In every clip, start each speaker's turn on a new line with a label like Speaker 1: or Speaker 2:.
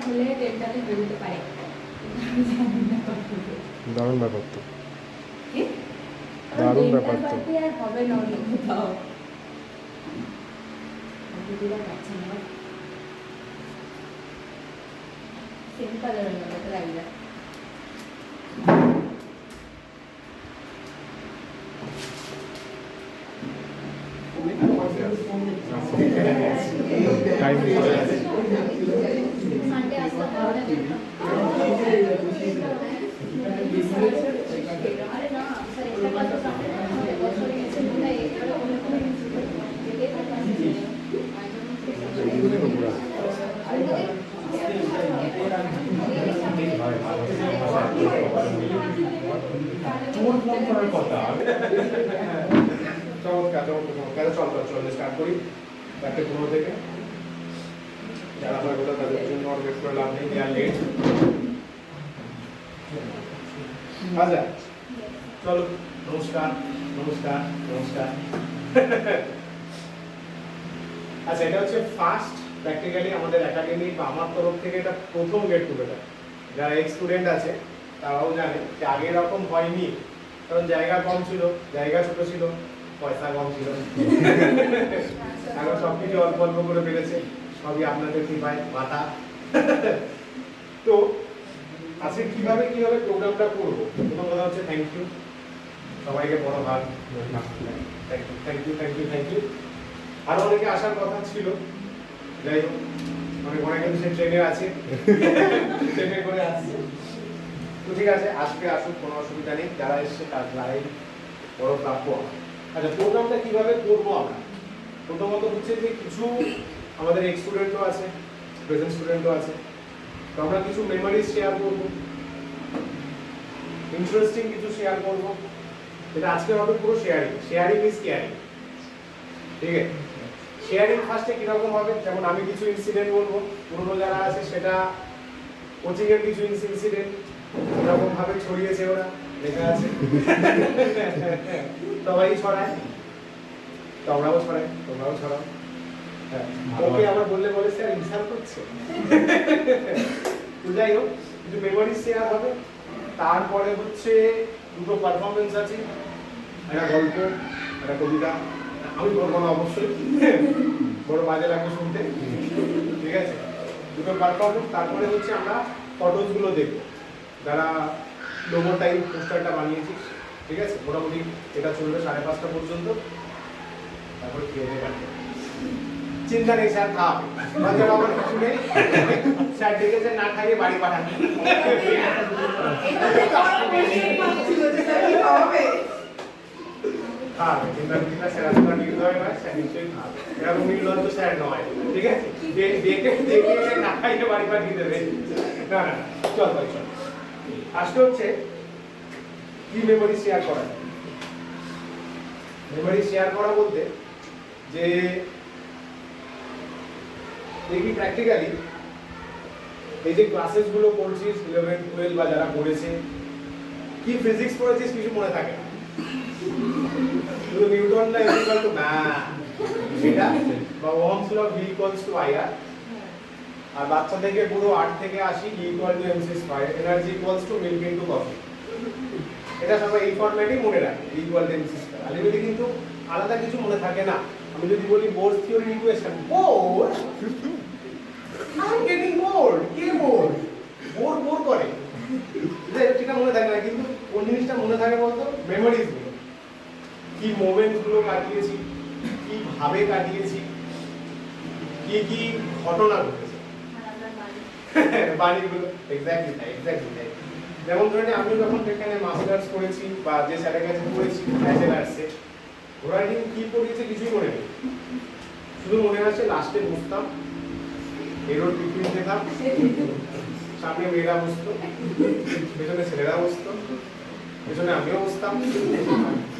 Speaker 1: ছেলে ডেন্টালে হয়ে যেতে পারে।
Speaker 2: দারুণ ব্যাপার তো,
Speaker 1: কি?
Speaker 2: দারুণ ব্যাপার তো।
Speaker 1: আর হবে না অন্য কোথাও। দিদিরা পাচ্ছে না। সেম কালারের মতো লাগবে।
Speaker 2: টাইম
Speaker 1: সানডে আসতে হবে। আরে না, স্যার একটা কাজ তো সামনে না হবে। বছর গেছে মনে হয় এবারে অন্য কোনো যেতে
Speaker 3: চমৎকার চমৎকার চল স্টার্ট করি একটা পুরো থেকে যারা হয় কথা তাদের জন্য আর ওয়েট করে লাভ নেই, দে আর লেট। আচ্ছা চলো, নমস্কার নমস্কার নমস্কার। আচ্ছা, এটা হচ্ছে ফার্স্ট প্র্যাকটিক্যালি আমাদের একাডেমি বা আমার তরফ থেকে এটা প্রথম গেট টুগেদার। যারা এক্স স্টুডেন্ট আছে তারাও জানে যে আগে এরকম হয়নি, কারণ জায়গা কম ছিল, জায়গা ছোট ছিল, পয়সা কম ছিল। এখন সবকিছু অল্প অল্প করে বেড়েছে, সবই আপনাদের কৃপায় মাথা। তো আজকে কিভাবে প্রোগ্রামটা করবো, প্রথম কথা হচ্ছে থ্যাংক ইউ সবাইকে, বড় ভাগ থ্যাংক ইউ। আরো অনেকে আসার কথা ছিল, যাই হোক অনেকে সে ট্রেনে আছে, ট্রেনে করে আসছে। তো ঠিক আছে, আজকে আসুক, কোনো অসুবিধা নেই, যারা এসছে তারাই বড় প্রাপ্য। আচ্ছা, প্রোগ্রামটা কিভাবে করবো আমরা, প্রথমত হচ্ছে যে কিছু আমাদের এক্স স্টুডেন্টও আছে, প্রেজেন্ট স্টুডেন্টও আছে, তো আমরা কিছু মেমোরিজ শেয়ার করবো, ইন্টারেস্টিং কিছু শেয়ার করবো। এটা আজকে হবে পুরো শেয়ারিং ইজ কেয়ারিং, ঠিক আছে? শেয়ারিং ফার্স্টে কিরকম হবে, যেমন আমি কিছু ইনসিডেন্ট বলবো, পুরনো যারা আছে সেটা কোচিং এর কিছু ইনসিডেন্ট এরকম ভাবে ছড়িয়েছে, ওরা লেখা আছে। সবাই ছড়ায়, তোমরাও ছড়াও। হ্যাঁ, ওকে আবার বললে বলে স্যার ইনসাল্ট করছে। তো যাই হোক, কিছু মেমোরি শেয়ার হবে, তারপরে হচ্ছে দুটো পারফরমেন্স আছে, একটা গল্প, একটা কবিতা। আমি বলবো না অবশ্যই, বড় বাজে লাগবে শুনতে, ঠিক আছে? দুটো পারফরমেন্স, তারপরে হচ্ছে আমরা ফটোস গুলো দেখবো, যারা লোগো টাইপ পোস্টারটা বানিয়েছিস, ঠিক আছে? মোটামুটি এটা চলবে 5:30 পর্যন্ত, তারপরে খেয়ে দেবে। চিন্তা নেই, স্যার খাওয়াবে, বাচ্চা বাবার কিছু নেই, স্যার ডেকেছে, না খাইয়ে বাড়ি পাঠাবে। খাওয়াবে, চিন্তা করি না, স্যার আপনার নির্দয় নয়, স্যার নিশ্চয়ই খাওয়াবে, এরকম নির্লজ্জ স্যার নয়, ঠিক আছে? দেখে না খাইয়ে বাড়ি পাঠিয়ে দেবে, না না, চল ভাই চল। আজকে হচ্ছে কি মেমোরি শেয়ার করা, মেমোরি শেয়ার করা বলতে যে দেখি প্র্যাকটিক্যালি এই যে ক্লাসেস গুলো করছিস 11, 12 বা যারা পড়েছে, কি ফিজিক্স পড়েছিস কিছু মনে থাকে না, শুধু নিউটন না ইকুয়াল টু ম্যাথ এটা বা Ohm's law V equals to IR, আর বাচ্চা থেকে পুরো 8 থেকে 80 E equal to mc square, energy equals to milk into coffee. এটা সবাই এই ফরম্যাটেই মনে রাখে, E equal to mc square. Ultimately কিন্তু আলাদা কিছু মনে থাকে না। আমি যদি বলি Bohr theory equation, bore I am getting bored, কে বোর্ড, বোর করে, এটা মনে থাকে না। কিন্তু কোন জিনিসটা মনে থাকে বলতো, মেমোরিজ গুলো, কি মোমেন্ট গুলো কাটিয়েছি, কি ভাবে কাটিয়েছি, কি ঘটনা ঘটেছে, বাড়িগুলো। এক্স্যাক্টলি তাই। যেমন ধরেন আমি যখন এখানে মাস্টার্স করেছি বা যে স্যারের কাছে পড়েছি ব্যাচেলার্সে, ওরা কি পড়িয়েছে কিছুই মনে নেই, শুধু মনে আছে লাস্টে বসতাম, এরোর টিফিন খেতাম, সামনে মেয়েরা বসতো, পেছনে ছেলেরা বসতো, পেছনে আমিও বসতাম,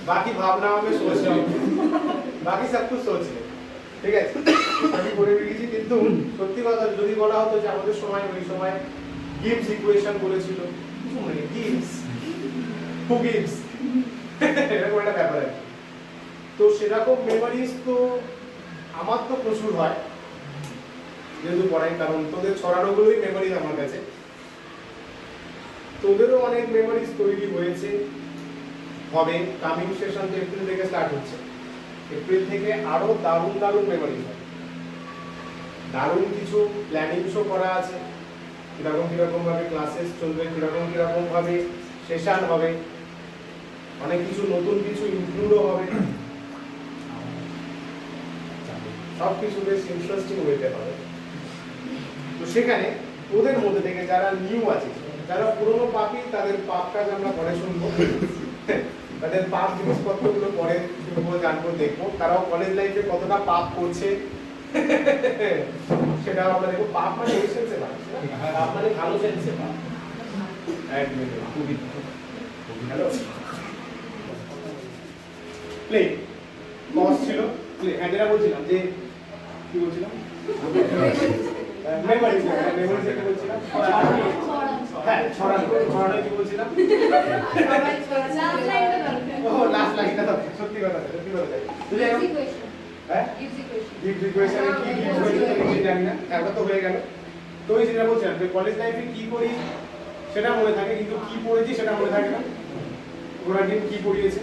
Speaker 3: বাকি ভাবনা আমি সোচ, বাকি সব কিছু সোচ, ঠিক আছে? আমি করে বেরিয়েছি। কিন্তু সত্যি কথা যদি বলা হতো যে আমাদের সময়, ওই সময় গিভস ইকুয়েশন বলেছিল, কিছু মনে নেই, গিভস, হু গিভস, এরকম একটা ব্যাপার আছে। তো সেরকম মেমোরিজ তো আমার তো প্রচুর হয়, যেহেতু পড়াই, কারণ তোদের ছড়ানোগুলোই মেমোরিজ আমার কাছে। তোদেরও অনেক মেমোরিজ তৈরি হয়েছে, হবে। কামিং সেশন তো এপ্রিল থেকে স্টার্ট হচ্ছে, এপ্রিল থেকে আরো দারুণ দারুণ মেমোরিজ হবে। দারুণ কিছু প্ল্যানিং শো করা আছে, কিরকম কিরকম ভাবে ক্লাসেস চলবে, কিরকম কিরকম ভাবে সেশন হবে, অনেক কিছু নতুন কিছু ইনক্লুডও হবে। সব কিছু বেশ ইন্টারেস্টিং ওয়েতে হবে। তো সেখানে ওদের মধ্যে থেকে যারা নিউ আছে, যারা পুরনো পাপি, তাদের পাপ কাজ আমরা পরে শুনবো, তাদের পাপ জিনিসপত্রগুলো পরে শুনবো, জানবো, দেখবো তারাও কলেজ লাইফে কতটা পাপ করছে সেটাও আমরা দেখবো। পাপ মানে এই সেন্সে পাপ, পাপ মানে ভালো সেন্সে পাপ। এক মিনিট, হ্যালো প্লে কস ছিল প্লে। হ্যাঁ, যেটা বলছিলাম যে কি বলছিলাম, মেমোরিজ, মেমোরিজ থেকে বলছিলাম। হ্যাঁ, ছড়ানো কি বলছিলাম? ও লাস্ট লাইনটা তো সত্যি কথা, সত্যি কথা। বুঝলে হ্যাঁ, গিফট রিকোয়েস্টে কি গিফট হয়েছে আমি জানি না, এটা তো হয়ে গেল। তো ওই যেটা বলছিলাম যে কলেজ লাইফে কি করি সেটা মনে থাকে, কিন্তু কি পড়েছি সেটা মনে থাকে না। ওরা দিন কি পড়িয়েছে,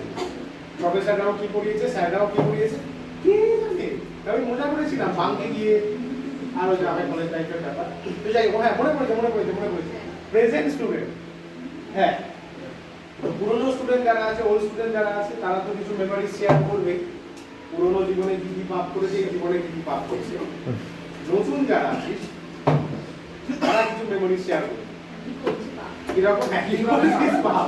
Speaker 3: প্রফেসররাও কি পড়িয়েছে, স্যাররাও কি পড়িয়েছে, কি জানি। আমি মজা করেছিলাম বাঙ্কে গিয়ে, আরো যা হয় কলেজ লাইফের ব্যাপার। তো যাই হোক, হ্যাঁ মনে পড়েছে। প্রেজেন্ট স্টুডেন্ট, হ্যাঁ পুরনো স্টুডেন্ট যারা আছে, ওল্ড স্টুডেন্ট যারা আছে, তারা তো কিছু মেমোরি শেয়ার করবে, পুরনো জীবনে কি কি পাপ করেছে, এই জীবনে কি কি পাপ করছে। নতুন যারা আছে তারা কিছু মেমোরি শেয়ার করবে, কিরকম পাপ,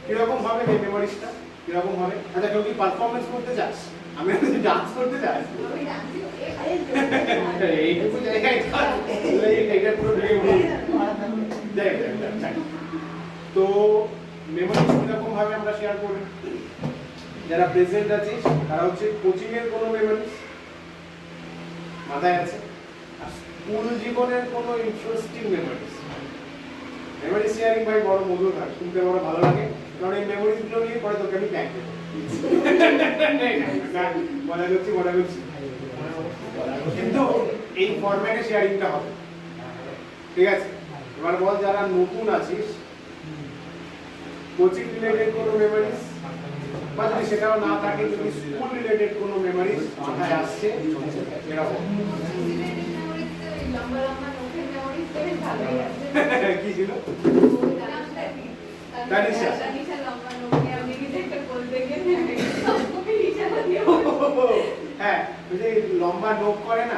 Speaker 3: কিরকম হবে এই মেমোরিজটা, কিরকম হবে। আচ্ছা, কেউ কি পারফরমেন্স করতে চাস? আমি ডান্স করতে চাই, এইটুকু জায়গায় এইটা পুরো ভেঙে উঠে তো মেমোরিজ কিরকম ভাবে আমরা শেয়ার করব। যারা প্রেজেন্ট আছে তারা হচ্ছে কোচিং এর কোনো মেমোরিজ মাথায় আছে, আর স্কুল জীবনের কোনো ইন্টারেস্টিং মেমোরিজ। মেমোরি শেয়ারিং ভাই বড় মজা থাকে, শুনতে বড় ভালো লাগে, কারণ এই মেমোরিজ গুলো নিয়ে পরে তোকে আমি প্ল্যান করব। মজা করছি কিন্তু এই ফরম্যাটে শেয়ারিংটা হবে, ঠিক আছে? এবার বল, যারা নতুন আছিস, কোচিং রিলেটেড কোনো মেমোরিজ, বা যদি সেটাও না থাকে, যদি স্কুল রিলেটেড কোনো মেমোরিজ মাথায় আসছে এরকম কি ছিল? হ্যাঁ, লম্বা নোক করে না,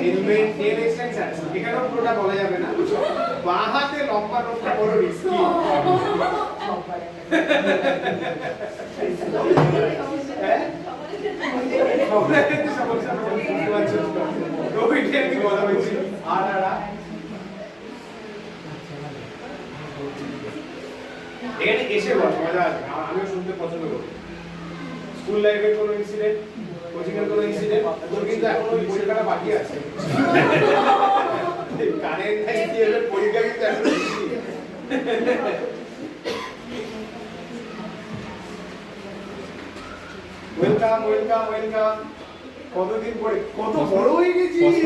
Speaker 3: হেলমেট টেল এক্সটেনশন, এখানেও পুরোটা বলা যাবে না। বাঁ হাতে লম্বা নোকটা বড় রিস্কি। এখানে এসে বল, মজা আছে, আমিও শুনতে পছন্দ করি। স্কুল লাইফের কোনো ইনসিডেন্ট, কোচিং এর কোনো ইনসিডেন্ট, তোর কিন্তু এখন ওই পরীক্ষাটা বাকি আছে। কারেন্ট নাই দিয়ে পরীক্ষা কিন্তু এখন ওয়েলকাম। কতদিন পরে, কত বড় হয়ে গেছিস।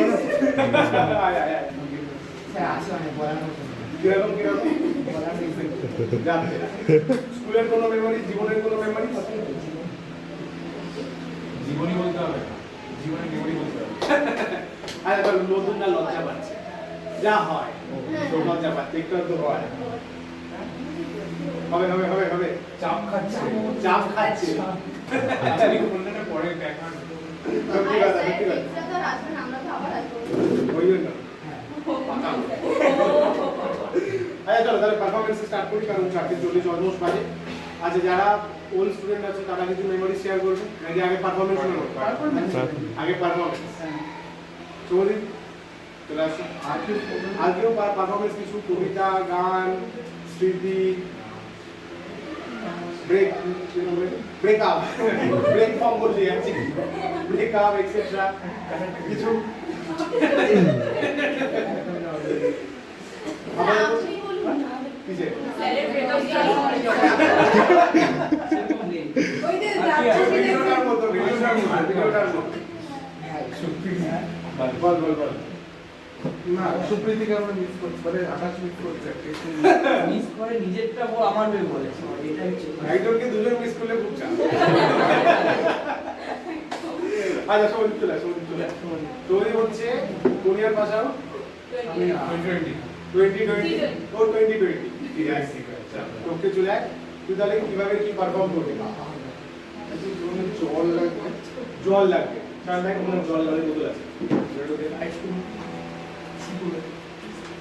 Speaker 3: স্কুলের কোনো মেমোরি, জীবনের কোনো মেমোরি? জীবনী বলতে হবে, জীবনের মেমোরি বলতে হবে। আচ্ছা, নতুন না লজ্জা পাচ্ছে, যা হয় লজ্জা পাচ্ছে, একটু তো হয়। হবে চাপ খাচ্ছে পরে দেখা। সত্যি কথা ওই জন্য। আচ্ছা চলো তাহলে পারফরমেন্স স্টার্ট করি, কারণ 4:40 অলমোস্ট বাজে। আচ্ছা, যারা ওল্ড স্টুডেন্ট আছে তারা কিছু মেমোরি শেয়ার করবে নাকি আগে পারফরমেন্স শুরু করবে? আগে পারফরমেন্স। চলে আসো। আজকেও পারফরমেন্স কিছু কবিতা, গান, স্মৃতি, ব্রেকআপ ফর্ম বলতে যাচ্ছি, ব্রেকআপ এক্সেট্রা কিছু। বল বল বল।
Speaker 4: না সুপ্রীতিকে আমরা মিস করছি, মানে আকাশ মিস করছে
Speaker 5: মিস করে নিজেরটা ও আমার হয়ে বলেছে, এটা হচ্ছে
Speaker 3: একজনকে দুজন মিস করলে খুব চাপ। আচ্ছা সৌদি চলে আয়, সৌদি চলে আয়। সৌদি হচ্ছে কোরিয়ার ভাষাও 2020 ও 2020 ঠিক আছে। আচ্ছা তোকে চলে আয়, তুই তাহলে কিভাবে কি পারফর্ম করবি?
Speaker 4: জল লাগবে।
Speaker 3: জল লাগবে, কারণ দেখ কোনো জল জলের বোতল আছে,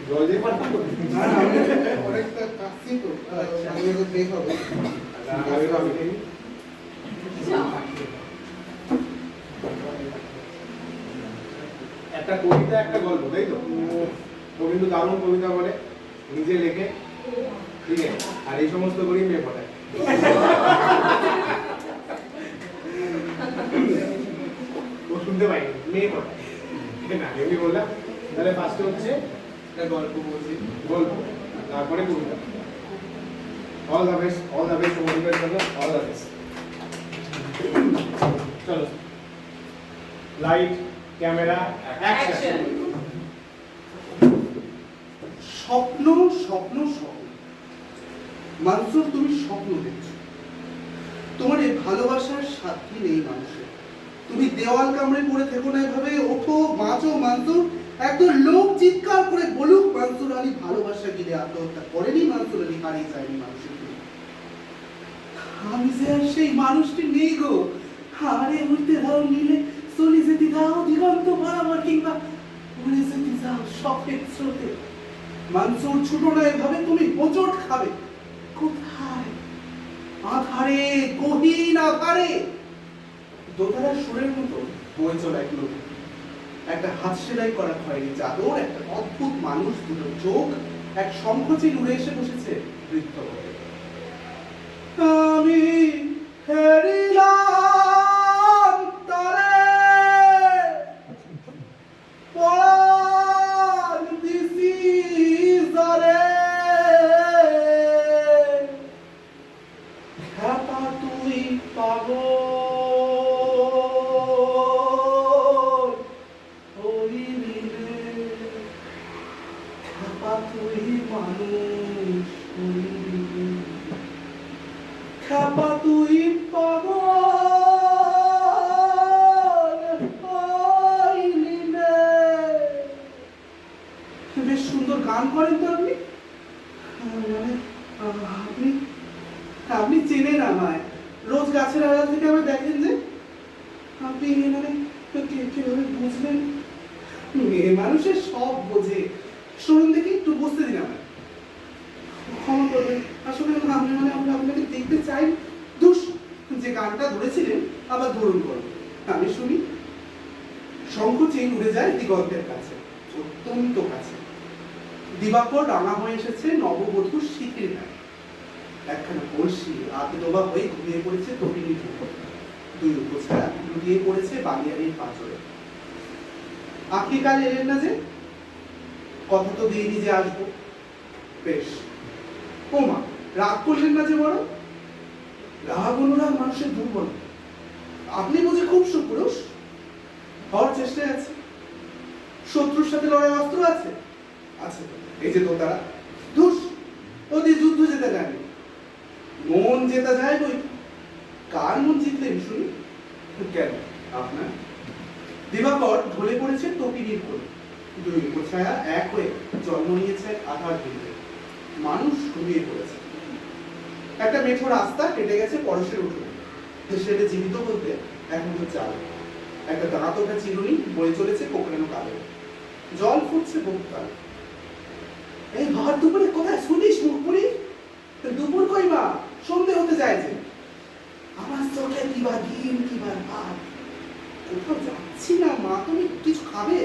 Speaker 3: জল দিয়ে পারফর্ম করবি?
Speaker 4: না না, আমি অনেকটা কাশি তো, আমি তো বের হবে।
Speaker 3: আগে ভাবি দেখি। একটা কবিতা একটা গল্প, তাই তো? ও কিন্তু দারুণ কবিতা বলে, নিজে লেখে, ঠিক আছে? আর এই সমস্ত করেই মেয়ে পড়ায়। ও শুনতে পাইনি, মেয়ে পড়ায় না, এমনি বললাম। তাহলে ফার্স্টে হচ্ছে
Speaker 4: একটা গল্প বলছি।
Speaker 3: গল্প, তারপরে কবিতা। All the best, all the best, তোমাদের জন্য অল দ্য বেস্ট। চলো, লাইট, ক্যামেরা, অ্যাকশন।
Speaker 4: স্বপ্ন স্বপ্ন স্বপ্ন। মানসুর, তুমি স্বপ্ন দেখছো। তোমার এই ভালোবাসার সাথী নেই মানুষের। তুমি দেওয়াল কামড়ে পড়ে থেকো না এভাবে, ওঠো বাঁচো মানসুর। একদম লোক চিৎকার করে বলুক মানসুর আলী ভালোবাসা গিলে আত্মহত্যা করেনি, মানসুর আলী হারিয়ে যায়নি মানুষের প্রিয়। আমি যে আর সেই মানুষটি নেই গো। আরে উঠতে দাও নীলে, চলে যেতে দাও দিগন্ত বরাবর, কিংবা উড়ে যেতে দাও শখের স্রোতে। মানসুর, ছুটো না এভাবে, তুমি হোঁচট খাবে। কোথায়? আধারে, গহীন আধারে। দোতলার সুরের মতো বয়ে চলা এক নদী, একটা হাত সেলাই করা খয়েরি চাদর, একটা অদ্ভুত মানুষ, দুটো চোখ, এক শঙ্খচিল উড়ে এসে বসেছে বৃত্ত হয়ে। আমি হেরিলাম তারে, পরাণ দিছি যারে, খ্যাপা তুই পাগল হইলি রে, খ্যাপা তুই মানুষ হইলি রে, খ্যাপা তুই পাগল হইলি রে। বেশ সুন্দর গান করেন তো আপনি। মানে আপনি আপনি চেনেন আমায়, রোজ গাছের আড়াল থেকে আমায় দেখেন যে। আপনি মানে কিভাবে বুঝলেন? মেয়ে মানুষের সব বোঝে। শুনুন দেখি, একটু বসতে দিন আমায়। ক্ষমা করবেন, আসলে আমি মানে আমরা আপনাকে দেখতে চাই। দুষ, যে গানটা ধরেছিলেন আবার ধরুন করুন, আমি শুনি। শঙ্খ চেন উড়ে যায় দিগন্তের কাছে, অত্যন্ত কাছে। দিবাকর রাঙা হয়ে এসেছে নববধূর শীতের গায়ে। একখানা কলসি আতডোবা হয়ে ঘুমিয়ে পড়েছে তটিনীর উপর। দুই উপছায়া লুটিয়ে পড়েছে বালিয়ারির পাঁচরে। আপনি কাল এলেন না যে? কথা তো দিইনি যে আসবো। বেশ। ওমা, রাগ করলেন না যে বড়? রাগ অনুরাগ মানুষের দুর্বল। আপনি বুঝি খুব সুপুরুষ, হওয়ার চেষ্টায় আছে। শত্রুর সাথে লড়াই অস্ত্র আছে? আছে। এই যে দোতারা, ধুস, ওদের যুদ্ধ জেতা যায়নি, মন জেতা যায় বই। কার মন জিতলেন শুনি? কেন আপনার? দিবাকর ঢলে পড়েছে তপিনীর কোলে। দুই উপছায়া এক হয়ে জন্ম নিয়েছে আধার দিকে। মানুষ ঘুমিয়ে পড়েছে। একটা মেঠো রাস্তা কেটে গেছে পরশের উঠোনে। সেটা জীবিত বলতে এখন তো চাল। একটা দাঁত ওঠা চিরুনি বয়ে চলেছে কোকড়ানো কালো। জল ফুটছে বহুকাল। এই ভর দুপুরে কোথায় শুনিস মুখ পুরি? দুপুর কই মা, সন্ধে হতে যায় যে। আমার চোখে কিবা দিন কিবা ভাত। কোথাও যাচ্ছি না মা, তুমি কিছু খাবে?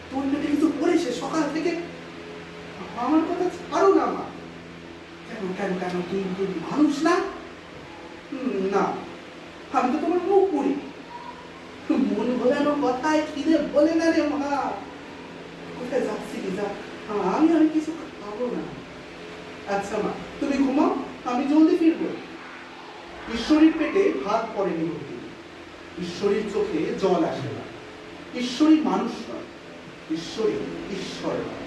Speaker 4: তোর পেটে কিছু পড়েছে সকাল থেকে। আমার কথা ছাড়ো না মা। কেন কেন কেন, তুই মানুষ না? না, আমি তো তোমার মুখ পুরি। মন ভোলানো কথায় খিদে বলে না রে মা। কোথায় যাচ্ছি কি যা, আমি কিছু খাবো না। আচ্ছা মা, তুমি ঘুমাও, আমি জলদি ফিরবো। ঈশ্বরীর পেটে ভাত পড়েনি, ঈশ্বরীর চোখে জল আসে না। ঈশ্বরই মানুষ নয়, ঈশ্বরই ঈশ্বর নয়।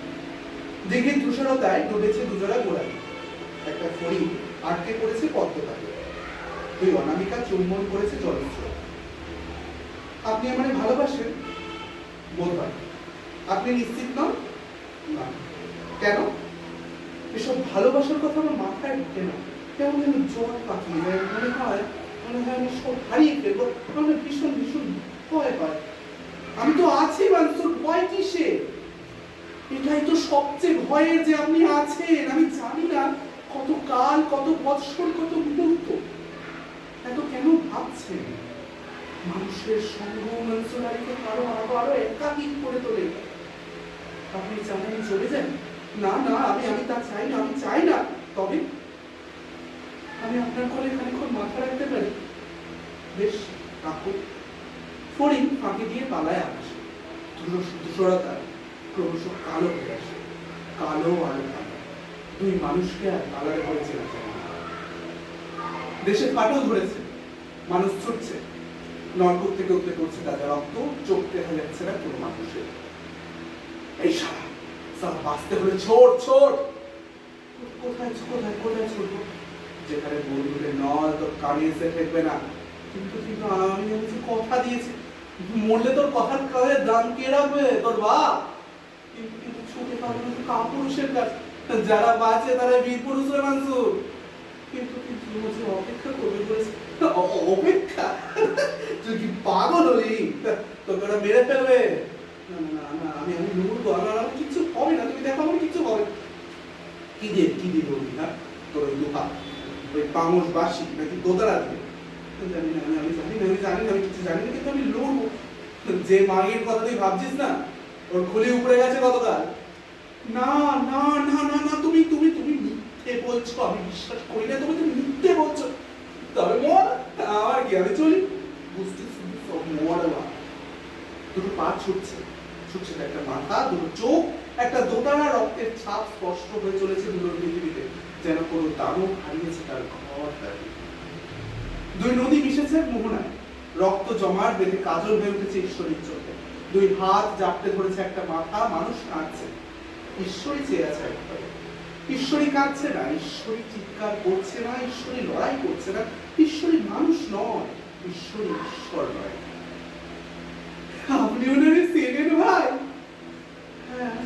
Speaker 4: দিঘির তুষারতায় ডুবেছে দুজোড়া গোড়ালি, একটা ফড়িং আটকে পড়েছে পদ্মতাকে, দুই অনামিকা চুম্বন করেছে জলস্রোত। আপনি আমায় ভালোবাসেন? বোধ হয়। আপনি নিশ্চিত নন? না। কেন? এসব ভালোবাসার কথা আমার মাথায় ঢোকে না। কেমন যেন জ্বর পাকিয়ে যায়, মনে হয় আমি সব হারিয়ে ফেলবো। আমার ভীষণ ভীষণ ভয় হয়। আমি তো আছি মানসুর, ভয় কিসে? এটাই তো সবচেয়ে ভয়ের যে আপনি আছেন। আমি জানি না কত কাল, কত বৎসর, কত মুহূর্ত এত কেন ভাবছেন। মানুষের সঙ্গ মনসুর আলীকে আরো একাকী করে তোলে। আপনি চান আমি চলে যান? না না, আমি তা চাই না, আমি চাই না। তবে আমি আপনার কোলে খানিকক্ষণ মাথা রাখতে পারি? বেশ, রাখুন। ফড়িং ফাঁকি দিয়ে পালায় আকাশে। ধূসরতা ক্রমশ কালো হয়ে আসে, কালো আর কালো। দুই মানুষকে আর কালারে করে চেনা যায় না। দেশে ফাটল ধরেছে, মানুষ ছুটছে, নলকূপ থেকে উঠতে পড়ছে তাজা রক্ত, চোখ দেখা যাচ্ছে না কোনো মানুষের। এই সারা বাঁচতে হলে ছোট ছোট। কোথায় কোথায় কোথায় ছোট? যেখানে বন্ধুদের নল তোর কানে এসে ঠেকবে না। কিন্তু কিন্তু আমি যে কথা দিয়েছি, মরলে তোর কথার কাজে দাম কে রাখবে? তোর বাপ। কিন্তু ছুটে পারবে না কাপুরুষের কাছে। যারা বাঁচে তারা বীর পুরুষ রে মানসুর। কিন্তু কিন্তু যে অপেক্ষা করবে বলেছে। অপেক্ষা? তুই কি পাগল হলি? তোকে ওরা মেরে ফেলবে? না না না, আমি লড়বো। আমার কিচ্ছু হবে না, তুমি দেখো, আমার কিচ্ছু হবে। কি দিয়ে লড়বি? না তোর ওই দুহা, ওই পামস বাসি নাকি দোতারা দিয়ে? জানি না, আমি জানি না, আমি কিছু জানি না, কিন্তু আমি লড়বো। যে মাগের কথা তুই ভাবছিস না, ওর খুলি উপরে গেছে গতকাল। না না না না না, তুমি তুমি তুমি মিথ্যে বলছো। আমি বিশ্বাস করি না, তুমি তুমি মিথ্যে বলছো। তবে মর, আমার কি, আমি চলি। বুঝতেছি সব মরবা। দুটো পা ছুটছে, ছুটছে একটা মাথা, দুটো চোখ, একটা দোতারা, রক্তের ছাপ স্পষ্ট হয়ে চলেছে দুটোর পৃথিবীতে, যেন কোনো দানব হারিয়েছে তার ঘর দাঁড়িয়ে। দুই নদী মিশেছে মোহনায়, রক্ত জমাট বেঁধে কাজল হয়ে উঠেছে ঈশ্বরীর চোখে। দুই হাত জাপটে ধরেছে একটা মাথা, মানুষ কাঁদছে। ঈশ্বরী চেয়ে আছে একবারে। ঈশ্বরী কাঁদছে না, ঈশ্বরী চিৎকার করছে না, ঈশ্বরী লড়াই করছে না। ঈশ্বরী মানুষ নয়, ঈশ্বরী ঈশ্বর নয়। আপনি ওনারে চেনেন ভাই? হ্যাঁ,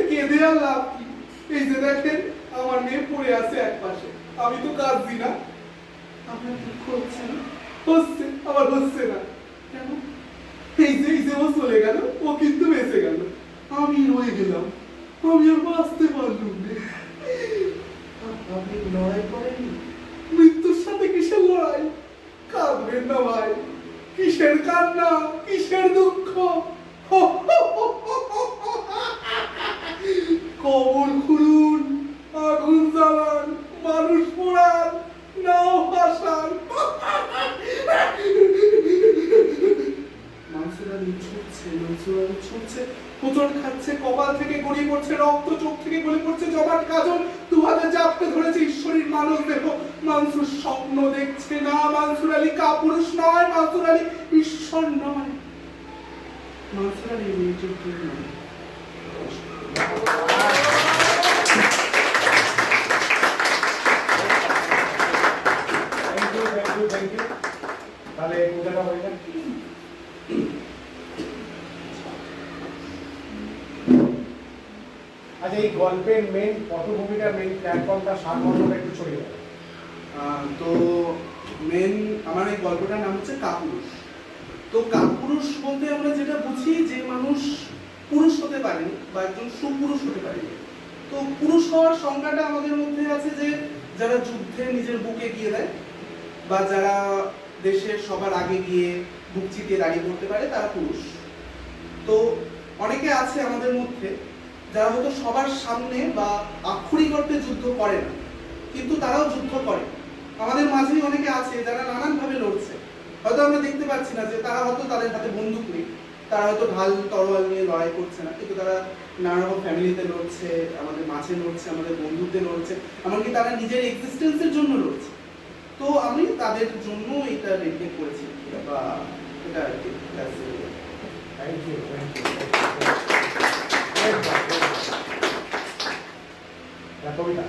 Speaker 4: কেঁদে আর লাভ কি? এই যে দেখেন, আমার মেয়ে পড়ে আছে এক পাশে, আমি তো কাঁদছি না। আপনার দুঃখ হচ্ছে না? হচ্ছে, আবার হচ্ছে না কেন? এই যে ও চলে গেল, ও কিন্তু বেঁচে গেল, আমি রয়ে গেলাম, আমি আর বাঁচতে পারলাম না। আপনি লড়াই করেননি? মৃত্যুর সাথে কিসের লড়াই? কাঁদবেন না ভাই, কিসের কান্না, কিসের দুঃখ? কবর খুঁড়ুন, আগুন জ্বালান, মানুষ পোড়ান, নাও ভাসান। ছুটছে, হোঁচট খাচ্ছে, কপাল থেকে গড়িয়ে পড়ছে রক্ত, চোখ থেকে গড়ে পড়ছে জমাট কাজল, দু হাতে জাপটে ধরেছে ঈশ্বরীর মানব দেহ। মানসুর স্বপ্ন দেখছে না, মানসুর আলী কাপুরুষ নয়, মানসুর আলী ঈশ্বর নয়, মানসুর আলী মেয়েটির নয়।
Speaker 3: Thank you. তাহলে কোথাটা হয়ে যায়? আচ্ছা, এই গল্পের মেন পটভূমিটা, মেন প্ল্যাটফর্মটা, সারমর্মটা একটু ছড়িয়ে দেয়।
Speaker 4: তো মেন আমার এই গল্পটার নাম হচ্ছে কাপুরুষ। তো কাপুরুষ বলতে আমরা যেটা বুঝি, যে মানুষ পুরুষ হতে পারেনি বা একজন সুপুরুষ হতে পারেনি। তো পুরুষ হওয়ার সংজ্ঞাটা আমাদের মধ্যে আছে যে যারা যুদ্ধে নিজের বুকে গিয়ে দেয়, বা যারা দেশের সবার আগে গিয়ে বুক চিতিয়ে দাঁড়িয়ে পড়তে পারে, তারা পুরুষ। তো অনেকে আছে আমাদের মধ্যে যারা হয়তো সবার সামনে বা আক্ষরিক অর্থে যুদ্ধ করে না, কিন্তু তারাও যুদ্ধ করে। আমাদের মাঝেই অনেকে আছে যারা নানানভাবে লড়ছে, হয়তো আমরা দেখতে পাচ্ছি না, যে তারা হয়তো তাদের হাতে বন্দুক নেই, তারা হয়তো ঢাল তরোয়াল নিয়ে লড়াই করছে না, কিন্তু তারা নানা রকম ফ্যামিলিতে লড়ছে, আমাদের মাঝে লড়ছে, আমাদের বন্ধুত্বে লড়ছে, এমনকি তারা নিজের এক্সিস্টেন্সের জন্য লড়ছে। তো আমি তাদের জন্য এটা ডেডিকেট করেছি, বা এটা আর কি
Speaker 3: থ্যাংক ইউ কবিতা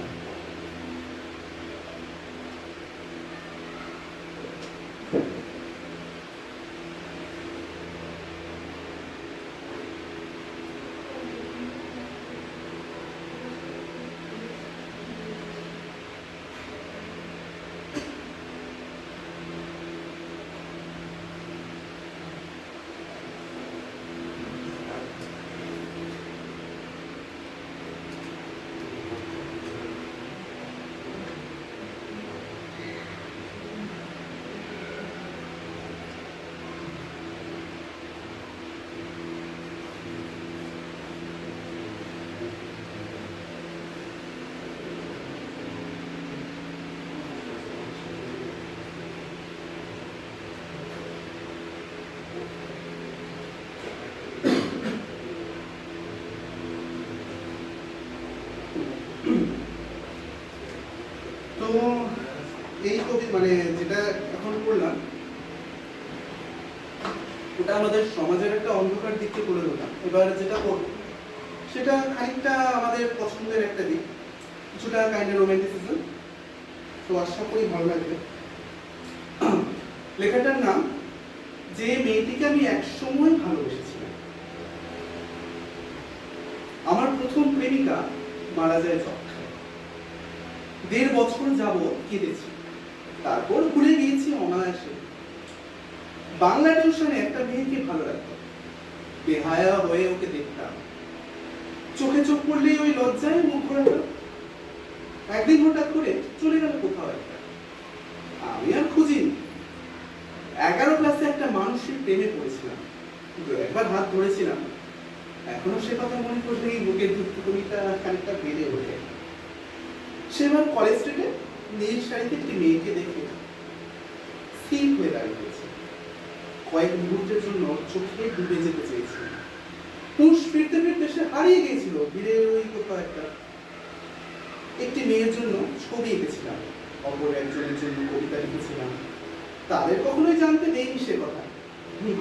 Speaker 4: তো এই কবি মানে যেটা এখন পড়লাম ওটা আমাদের সমাজের একটা অন্ধকার দিককে তুলে ধরলাম। এবার যেটা পড়ব সেটা খানিকটা আমাদের পছন্দের একটা দিক, কিছুটা কাইন্ডের রোম্যান্টিসিজম। তো আশা করি ভালো লাগবে। লেখাটার নাম যে মেয়েটিকে আমি একসময় ভালোবেসেছিলাম। আমার প্রথম প্রেমিকা মারা যায় যক্ষায়। 1.5 বছর যাবৎ কেঁদেছি, তারপর ভুলে গিয়েছি অনায়াসে। বাংলা টিউশনে একটা মেয়েকে ভালো লাগতো, বেহায়া হয়ে ওকে দেখতাম। চোখে চোখ পড়লেই ওই লজ্জায় মুখ ঘোরাতো। একদিন হঠাৎ করে চলে গেল কোথাও একটা, আমি আর খুঁজিনি। 11 ক্লাসে একটা মানুষের প্রেমে পড়েছিলাম, একবার হাত ধরেছিলাম। এখনো সে কথা মনে করলেই বুকের ধুকপুকুনিটা খানিকটা বেড়ে ওঠে। সেবার কলেজ স্ট্রিটে নীল শাড়িতে একটি মেয়েকে দেখে স্থির হয়ে দাঁড়িয়েছে। কয়েক মুহূর্তের জন্য চোখে ডুবে যেতে চেয়েছিল। হুঁশ ফিরতে ফিরতে সে হারিয়ে গিয়েছিল ভিড়ে ওই কোথাও একটা। একটি মেয়ের জন্য ছবি এঁকেছিলাম, অপর একজনের জন্য কবিতা লিখেছিলাম। তাদের কখনোই জানতে দেয়নি সে কথা।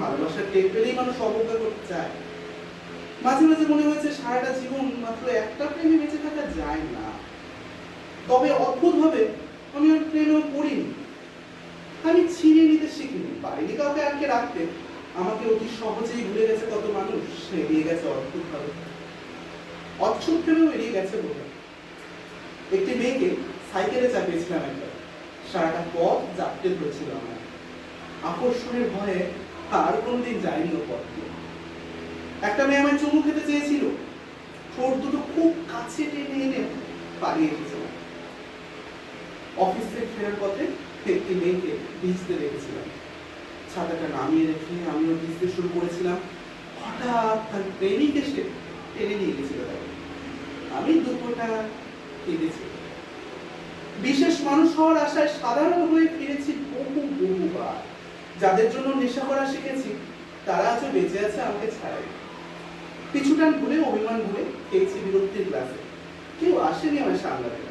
Speaker 4: ভালোবাসার টেক পেলেই মানুষ অবজ্ঞা করতে চায়। মাঝে মাঝে মনে হয়েছে সারাটা জীবন মাত্র একটা প্রেমে বেঁচে থাকা যায় না। তবে অদ্ভুত ভাবে আমি আর প্রেমেও পড়িনি। আমি ছিনিয়ে নিতে শিখিনি, পারিনি কাউকে আটকে রাখতে। আমাকে অতি সহজেই ভুলে গেছে কত মানুষ, এড়িয়ে গেছে অদ্ভুত ভাবে। অচ্ছুত প্রেমেও এড়িয়ে গেছে বলে। একটি মেয়েকে সাইকেলে চাপিয়েছিলাম একবার, সারাটা পথ জাপটে ধরেছিল আমার। আকর্ষণের ভয়ে আর কোনোদিন যায়নি ও পথ দিয়ে। একটা মেয়ে আমায় চুমু খেতে চেয়েছিল, ঠোঁট দুটো খুব কাছে টেনে এনে পালিয়ে এসেছিলাম। অফিস থেকে ফেরার পথে একটি মেয়েকে ভিজতে দেখেছিলাম। ছাতাটা নামিয়ে রেখে আমিও ভিজতে শুরু করেছিলাম। হঠাৎ তার প্রেমিক এসে টেনে নিয়ে গেছিল তাকে। আমি দুপুরটা কেঁদেছি। বিশেষ মানুষ হওয়ার আশায় সাধারণ হয়ে ফিরেছি বহুবার। যাদের জন্য নেশা করা শিখেছি তারা আজও বেঁচে আছে আমাকে ছাড়াই। পিছুটান ভুলে অভিমান ভুলে খেয়েছি বিরক্তির ক্লাসে। কেউ আসেনি আমার সামলাতে,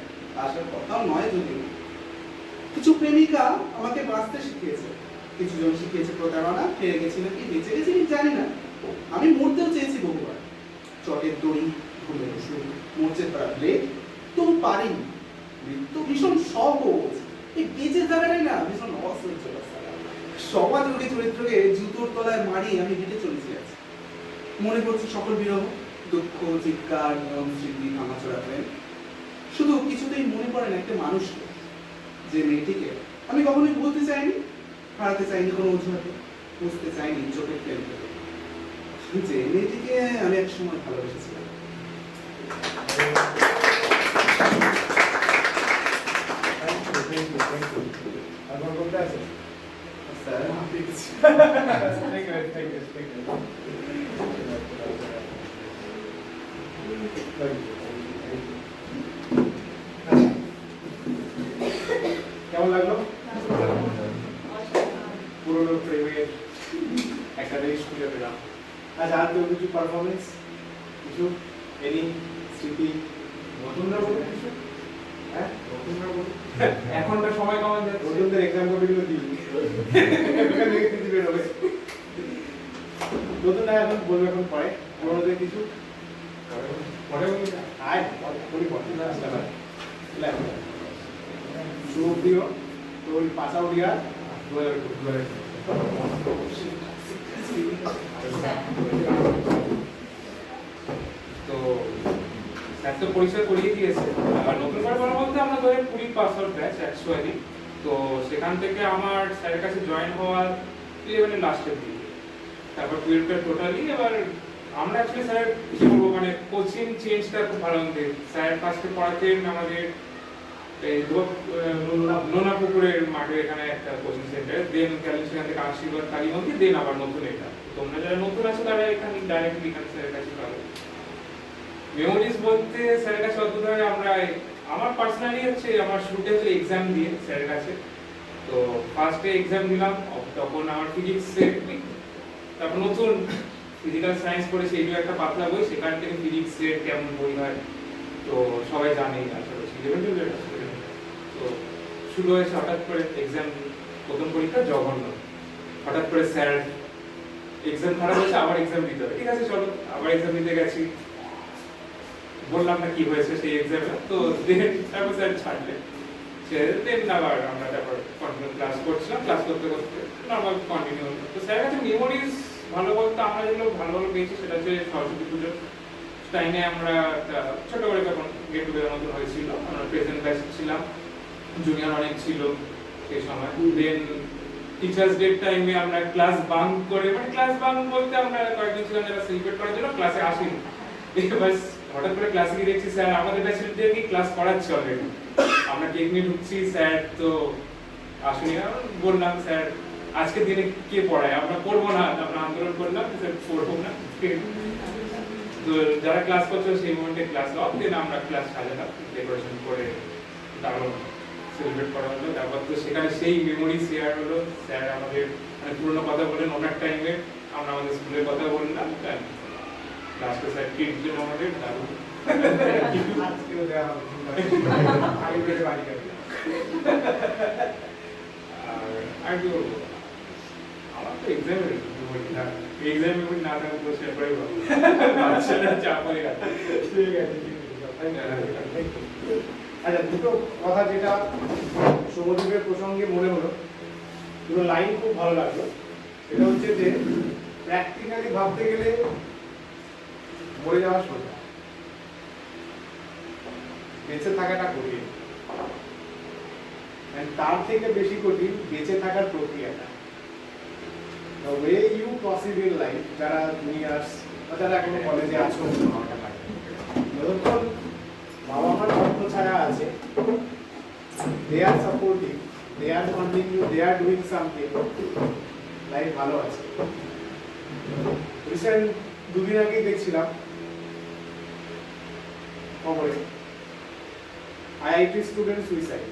Speaker 4: আসার কথাও নয় যদি। কিছু প্রেমিকা আমাকে বাঁচতে শিখিয়েছে, কিছু জন শিখিয়েছে প্রতারণা। ফিরে গেছি নাকি বেঁচে গেছি জানি না। আমি মরতেও চেয়েছি বহুবার। চটের দড়ি, ফুলের ওষুধ, মরচে ধরা ব্লেড, তবু পারিনি। মৃত্যু ভীষণ সহজ, এই বেঁচে থাকাটাই না ভীষণ অসহ্য। সমাজ রোগী চরিত্রকে জুতোর তলায় মারিয়ে আমি হেঁটে চলেছি আছি। মনে করছে সকল বিরহ, দুঃখ, চিৎকার, নিয়ম, স্মৃতি, ভাঙাচোরা প্রেম। শুধু কিছুতেই মনে পড়ে না একটা মানুষকে, যে মেয়েটিকে আমি কখনোই বলতে চাইনি, হারাতে চাইনি কোনো অজুহাতে, বুঝতে চাইনি চোখের প্রেম থেকে। যে মেয়েটিকে আমি এক সময় ভালোবেসেছিলাম।
Speaker 3: আপনার বলতে আছে
Speaker 4: স্যার আপনি কিছু
Speaker 3: কেমন লাগলো? পুরোনো প্রেমের একটা জিনিস খুঁজে পেলাম। আচ্ছা, আর কেউ কিছু পারফরমেন্স, কিছু এনি স্মৃতি নতুনরা বলুন কিছু? হ্যাঁ, নতুনরা বলুন।
Speaker 5: এখনকার সময় কেমন যাচ্ছে?
Speaker 3: নতুনদের এক্সাম কপিগুলো দিই, দিবে হবে। নতুন না এখন বলবো এখন পরে পুরোনোদের কিছু পরে আয় বলি পরে সুপ্রিয় তো ওই পাশা উড়িয়া 2000
Speaker 6: তো স্যার তো পরিচয় করিয়ে দিয়েছে। আর নতুন করে বলা বলতে আমরা 2020 পাস আউট ব্যাচ অ্যাকচুয়ালি। তো সেখান থেকে আমার স্যারের কাছে জয়েন হওয়া 11 লাস্টের দিকে, তারপর 12 এর টোটালি। এবার আমরা অ্যাকচুয়ালি স্যার কি বলবো মানে কোচিং চেঞ্জটা খুব ভালো আমাদের। স্যার ফার্স্টে পড়াতেন আমাদের এই নোনা পুকুরের মাঠে এখানে একটা কোচিং সেন্টার, দেন গেলেন সেখান থেকে আশীর্বাদ কালীমন্দির, দেন আবার নতুন এটা। তোমরা যারা নতুন আছো তারা এখানে ডাইরেক্টলি এখানে স্যারের কাছে পাবে। মেমোরিজ বলতে স্যারের কাছে অদ্ভুত হয় আমরা, আমার পার্সোনালি হচ্ছে আমার শুরুটা হচ্ছে এক্সাম দিয়ে স্যারের কাছে। তো ফার্স্টে এক্সাম দিলাম, তখন আমার ফিজিক্সের, তারপর নতুন ফিজিক্যাল সায়েন্স পড়েছি, এইগুলো একটা পাতলা বই, সেখান থেকে ফিজিক্সের কেমন বই হয় তো সবাই জানেই আশা করছি। তো শুরু হয়েছে হঠাৎ করে এক্সাম, প্রথম পরীক্ষা জঘন্য। হঠাৎ করে স্যার এক্সাম খারাপ হয়েছে, আবার এক্সাম দিতে হবে, ঠিক আছে চলো আবার এক্সাম দিতে গেছি। বললাম না কি হয়েছে সেই এক্সামে, তো তারপর স্যার ছাড়লেন, দেন আবার আমরা তারপর কন্টিনিউ ক্লাস করছিলাম, ক্লাস করতে করতে নর্মাল কন্টিনিউ হলো। তো স্যারের কাছে মেমোরিজ ভালো বলতে আমরা যেগুলো ভালো ভালো পেয়েছি সেটা হচ্ছে সরস্বতী পুজোর টাইমে আমরা ছোট করে তখন গেট টুগেদার মতো হয়েছিল, আমরা প্রেজেন্ট ব্যাচ ছিলাম, জুনিয়র অনেক ছিল সেই সময়। দেন টিচার্স ডে টাইমে আমরা ক্লাস বাঙ্ক করে, মানে ক্লাস বাঙ্ক বলতে আমরা কয়েকজন ছিলাম যারা সেলিব্রেট করার জন্য ক্লাসে আসেনি। এবার হঠাৎ করে ক্লাসে গিয়ে দেখছি স্যার আমাদের ব্যাচের কি ক্লাস করাচ্ছে অলরেডি, আমরা কেক নিয়ে ঢুকছি, স্যার তো আসেনি। বললাম স্যার আজকের দিনে কে পড়ায়, আমরা পড়বো না, আমরা আন্দোলন করলাম স্যার পড়বো না। তো যারা ক্লাস করছো সেই মোমেন্টে ক্লাস অফ, দেন আমরা ক্লাস সাজালাম, ডেকোরেশন করে দারুণ সেলিব্রেট করা হলো। তারপর তো সেখানে সেই মেমোরি শেয়ার হলো, স্যার আমাদের মানে পুরোনো কথা বলেন ওনার টাইমে, আমরা আমাদের স্কুলের কথা বললাম, লাস্টে স্যার ট্রিট দিলেন আমাদের দারুণ।
Speaker 3: আজকেও দেওয়া হবে আগে পেটে বাড়ি যাবে।
Speaker 6: আর কি বলবো, আমার তো এক্সামের মেমোরি না থাকা পুরো শেয়ার করাই ভালো, বাচ্চারা চাপ হয়ে গেছে।
Speaker 3: ঠিক আছে আচ্ছা, দুটো কথা যেটা সমুদ্রের প্রসঙ্গে মনে হলো, দুটো লাইন খুব ভালো লাগলো। এটা হচ্ছে যে প্র্যাকটিক্যালি ভাবতে গেলে মরে যাওয়া সোজা, বেঁচে থাকাটা কঠিন, তার থেকে বেশি কঠিন বেঁচে থাকার প্রক্রিয়াটা। The way you proceed in life, যারা জুনিয়র্স বা যারা এখনো কলেজে আছো, যতক্ষণ বাবা মার অর্থ ছাড়া আছে, they are supporting, they are funding you, they are doing something, life ভালো আছে। রিসেন্ট দুদিন আগেই দেখছিলাম খবরে আইআইটি স্টুডেন্ট সুইসাইড।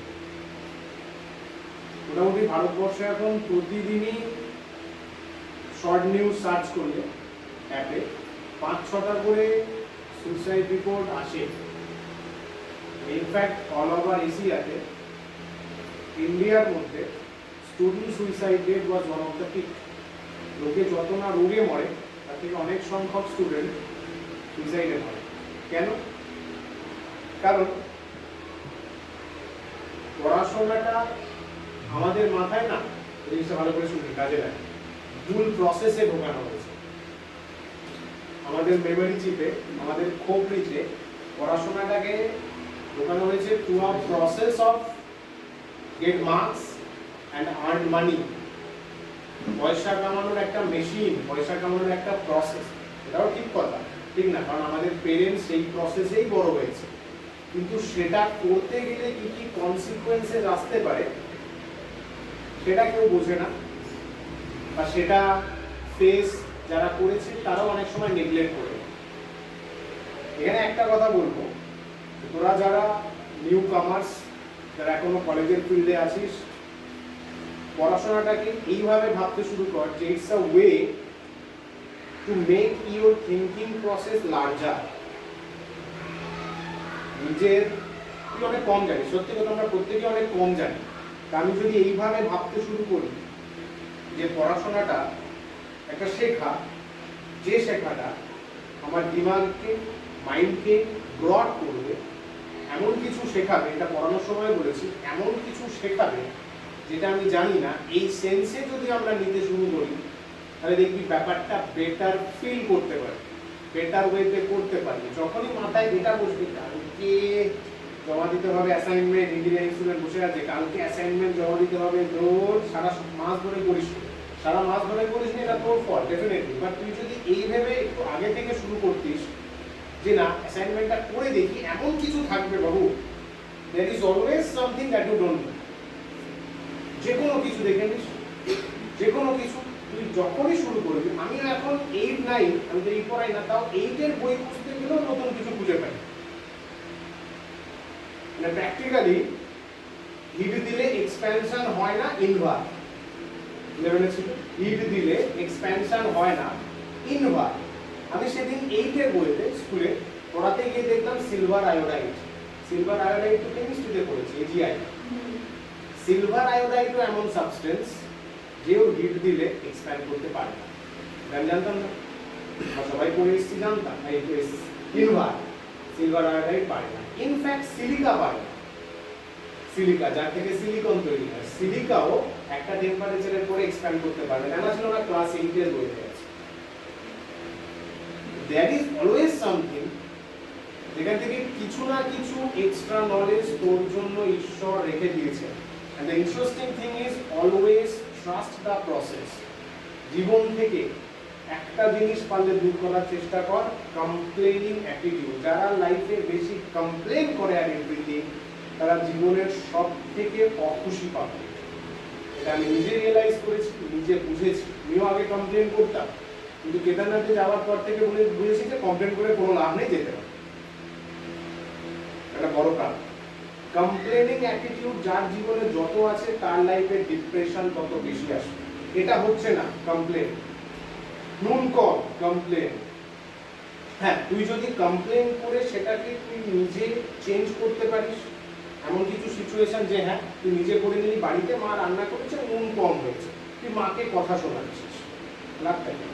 Speaker 3: মোটামুটি ভারতবর্ষে এখন প্রতিদিনই শর্ট নিউজ সার্চ করলে অ্যাপে 5-6টা করে সুইসাইড রিপোর্ট আসে। ইনফ্যাক্ট অল ওভার এশিয়াতে ইন্ডিয়ার মধ্যে student suicide rate was one of the peak. লোকে যত না রোগে মরে তার থেকে অনেক সংখ্যক স্টুডেন্ট সুইসাইডে মরে। কেন? কারণ পড়াশোনাটা আমাদের মাথায় না, জিনিসটা ভালো করে শুনি, কাজে লাগে, ভুল প্রসেসে ঢোকানো হয়েছে। আমাদের মেমোরি চিপে, আমাদের খোপড়িতে পড়াশোনাটাকে ঢোকানো হয়েছে through a process of get marks and earn money. পয়সা কামানোর একটা মেশিন, পয়সা কামানোর একটা প্রসেস। এটাও ঠিক কথা, ঠিক না? কারণ আমাদের পেরেন্টস সেই প্রসেসেই বড় হয়েছে, কিন্তু সেটা করতে গেলে কি কি কনসিকুয়েন্সেস আসতে পারে সেটা কেউ বোঝে না, বা সেটা ফেস যারা করেছে তারাও অনেক সময় নেগলেক্ট করে। এখানে একটা কথা বলবো, তোরা যারা নিউ কামার্স, যারা এখনো কলেজের ফিল্ডে আছিস, পড়াশোনাটাকে এইভাবে ভাবতে শুরু কর যে it's a way to make your thinking process larger. নিজের তুই অনেক কম জানিস, সত্যি কথা আমরা প্রত্যেকে অনেক কম জানি। আমি যদি এইভাবে ভাবতে শুরু করি যে পড়াশোনাটা একটা শেখা, যে শেখাটা আমার দিমাগকে, মাইন্ডকে ব্রড করবে, এমন কিছু শেখাবে, এটা পড়ানোর সময় বলেছি, এমন কিছু শেখাবে যেটা আমি জানি না, এই সেন্সে যদি আমরা নিতে শুরু করি তাহলে দেখবি ব্যাপারটা বেটার ফিল করতে পারি, বেটার ওয়েতে করতে পারি। যখনই মাথায় এটা বসবে কালকে জমা দিতে হবে অ্যাসাইনমেন্ট, ইঞ্জিনিয়ারিং স্টুডেন্ট বসে আছে কালকে অ্যাসাইনমেন্ট জমা দিতে হবে, তোর সারা মাস ধরে করিস, সারা মাস ধরে করিস না, এটা তোর ফল ডেফিনেটলি। বাট তুই যদি এইভাবে একটু আগে থেকে শুরু করতিস যে না অ্যাসাইনমেন্টটা করে দেখি, এমন কিছু থাকবে বাবু, there is always something that you don't know। যে কোনো কিছু দেখে নিস, যে কোনো কিছু তুই যখনই শুরু করবি, আমি এখন 8, 9, আমি তো 8 পড়াই না, তাও 8 এর বই খুঁজতে গেলেও নতুন কিছু খুঁজে পাই। মানে প্র্যাকটিক্যালি হিট দিলে এক্সপ্যানশন হয় না, ইনভার 11 এ ছিল, হিট দিলে এক্সপ্যানশন হয় না, ইনভার। আমি সেদিন 8 এর বইতে স্কুলে পড়াতে গিয়ে দেখলাম সিলভার আয়োডাইড, সিলভার আয়োডাইড তো কেমিস্ট্রিতে পড়েছি, এজিআই। সিলভার আয়োডাইডও এমন সাবস্টেন্স যে ও হিট দিলে এক্সপ্যান্ড করতে পারে না, আমি জানতাম না, সবাই পড়ে এসেছি জানতাম, ইনভার সিলভার আয়োডাইড পারে না। ইনফ্যাক্ট সিলিকা পারে না, সিলিকা যার থেকে সিলিকন তৈরি হয়, সিলিকাও একটা টেম্পারেচারের পরে এক্সপ্যান্ড করতে পারবে না, জানা ছিল না, ক্লাস 8 এর বইতে আছে। There is always something যেখান থেকে কিছু না কিছু এক্সট্রা নলেজ তোর জন্য ঈশ্বর রেখে দিয়েছে। And the interesting thing is always trust the process। জীবন থেকে একটা জিনিস পারলে দূর করার চেষ্টা কর, কমপ্লেনিং অ্যাটিটিউড। যারা লাইফে বেশি কমপ্লেন করে আর এভরিথিং, তারা জীবনের সব থেকে অখুশি পাবে। এটা আমি নিজে রিয়েলাইজ করেছি, নিজে বুঝেছি। আমিও আগে কমপ্লেন করতাম, কিন্তু কেদারনাথে যাওয়ার পর থেকে বুঝেছি যে কমপ্লেন করে কোনো লাভ নেই, যেতে হবে। একটা বড় কাজ, কমপ্লেনিং অ্যাটিটিউড যার জীবনে যত আছে তার লাইফে ডিপ্রেশন তত বেশি আসে। এটা হচ্ছে না কমপ্লেন, নুন কম কমপ্লেন। হ্যাঁ, তুই যদি কমপ্লেন করে সেটাকে তুই নিজে চেঞ্জ করতে পারিস, এমন কিছু সিচুয়েশন যে হ্যাঁ তুই নিজে করে নিলি, বাড়িতে মা রান্না করেছে নুন কম হয়েছে, তুই মাকে কথা শোনাচ্ছিস, লাভটা কি?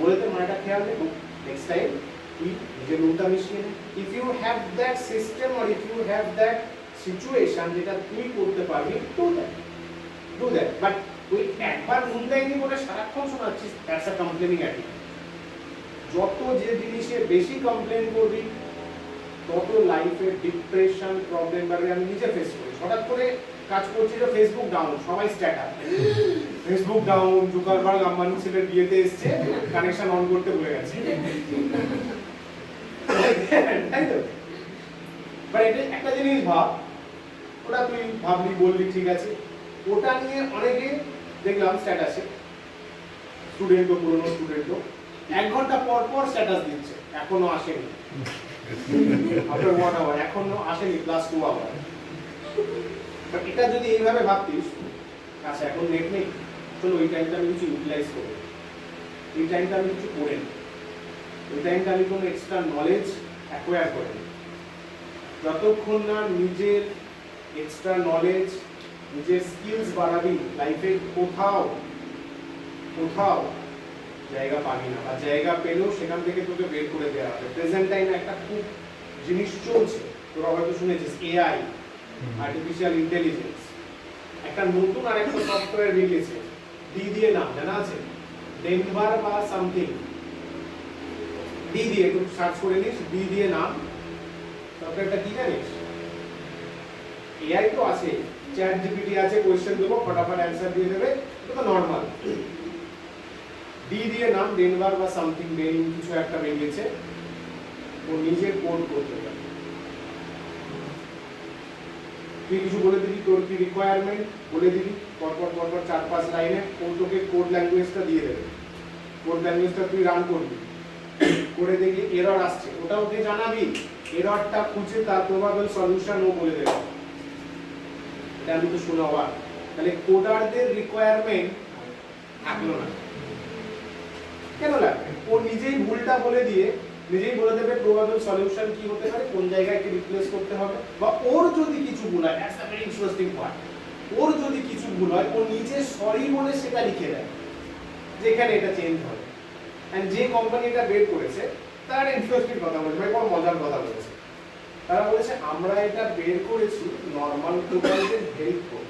Speaker 3: বলেতে মাটা খেয়াল রেখো, নেক্সট টাইম তুই নিজে নুনটা মিশিয়ে নে। If you have that system or if you have that situation যেটা তুই করতে পারবি, ডু দ্যাট। বাট তুই একবার নুন দেয়নি বলে সারাক্ষণ শোনাচ্ছিস, দ্যাটস আ কমপ্লেনিং অ্যাটিটিউড। যত যে জিনিসে বেশি কমপ্লেন করবি তত লাইফে ডিপ্রেশন প্রবলেম বাড়বে। আমি নিজে ফেস করি, হঠাৎ করে কাজ করছি যে ফেসবুক ডাউন, সবাই status Facebook down, Zuckerberg Ambani ছেলের বিয়েতে এসেছে, কানেকশন অন করতে ভুলে গেছে, তাই তো? বাট এটা একটা জিনিস ভাব, ওটা তুই ভাবলি বললি ঠিক আছে, ওটা নিয়ে অনেকে দেখলাম স্ট্যাটাসে, স্টুডেন্টও পুরনো স্টুডেন্টও 1 ঘন্টা পর পর স্ট্যাটাস দিচ্ছে, এখনো আসেনি, আফটার 1 আওয়ার এখনো আসেনি, প্লাস 2 আওয়ার। বাট এটা যদি এইভাবে ভাবতিস, আচ্ছা এখন নেট নেই, চলো ওই টাইমটা আমি কিছু ইউটিলাইজ করবো, এই টাইমটা আমি কিছু করে নিই, ওই টাইমটা আমি কোনো এক্সট্রা নলেজ অ্যাকোয়ার করে নিই। যতক্ষণ না নিজের এক্সট্রা নলেজ, নিজের স্কিলস বাড়াবি, লাইফে কোথাও কোথাও জায়গা পাবি না, বা জায়গা পেলেও সেখান থেকে তোকে বের করে দেওয়া হবে। প্রেজেন্ট টাইমে একটা খুব জিনিস চলছে, তোরা হয়তো শুনেছিস, এআই, আর্টিফিশিয়াল ইন্টেলিজেন্স। একটা নতুন আর একটা সফটওয়্যার বেরিয়েছে, ডি দিয়ে নাম, জানা আছে? ডেনভার বা সামথিং, ডি দিয়ে একটু সার্চ করে নিস, ডি দিয়ে নাম। সফটওয়্যারটা কি জানিস? এআই তো আছে, চ্যাট জিপিটি আছে, কোয়েশ্চেন দেবো ফটাফট অ্যান্সার দিয়ে দেবে, এটা তো নর্মাল। ডি দিয়ে নাম, ডেনভার বা সামথিং, ডেন কিছু একটা বেরিয়েছে, ও নিজে কোড করতে পারে। তুই কিছু বলে দিবি, তোর কি রিকোয়ারমেন্ট বলে দিবি, পরপর 4-5 লাইনে ও তোকে কোড ল্যাঙ্গুয়েজটা দিয়ে দেবে। কোড ল্যাঙ্গুয়েজটা তুই রান করবি, করে দেখি এরর আসছে, ওটা ওকে জানাবি, এররটা খুঁজে তার প্রবাবল সলিউশন ও বলে দেবে। এটা আমি তো শোনা অবাক, তাহলে কোডারদের রিকোয়ারমেন্ট থাকলো না, কেন লাগবে? ও নিজেই ভুলটা বলে দিয়ে নিজেই বলে দেবে প্রবাবল সলিউশন কি হতে পারে, কোন জায়গায় কি রিপ্লেস করতে হবে। বা ওর যদি কিছু ভুল হয়, that's a very interesting part, or যদি কিছু ভুল হয় ও নিজে সরি বলে সেটা লিখে দেয় যেখানে এটা চেঞ্জ হবে। এন্ড যে কোম্পানি এটা বের করেছে তার ইন্টারেস্টিং কথা বলেছে, ভাই কোনো মজার কথা বলেছে। তারা বলেছে আমরা এটা বের করেছি নর্মাল কোডারদের হেল্প করে।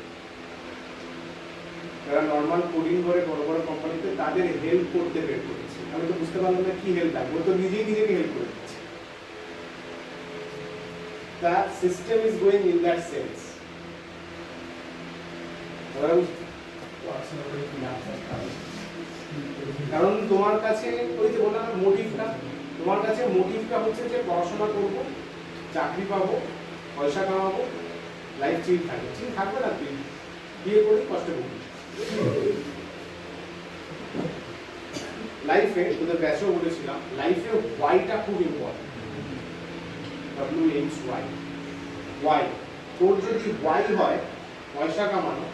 Speaker 3: যারা নর্মাল কোডিং করে বড় বড় কোম্পানিতে তাদের হেল্প করতে বের করেছে। আমি তো বুঝতে পারলাম না কি হেল্প লাগবে, ও তো নিজেই নিজেকে হেল্প করে দিচ্ছে। The system is going in that sense. কারণ তোমার কাছে ওই যে বললাম মোটিভটা, তোমার কাছে মোটিভটা হচ্ছে যে পড়াশোনা করব, চাকরি পাবো, পয়সা কামাবো, লাইফ চিল থাকবে। চিল থাকবে না, তুই বিয়ে করি কষ্ট করবি। লাইফে তোদের ব্যাচেও বলেছিলাম লাইফে ওয়াইটা খুব ইম্পর্টেন্ট। WHY, Y. তোর যদি ওয়াই হয় পয়সা কামানো,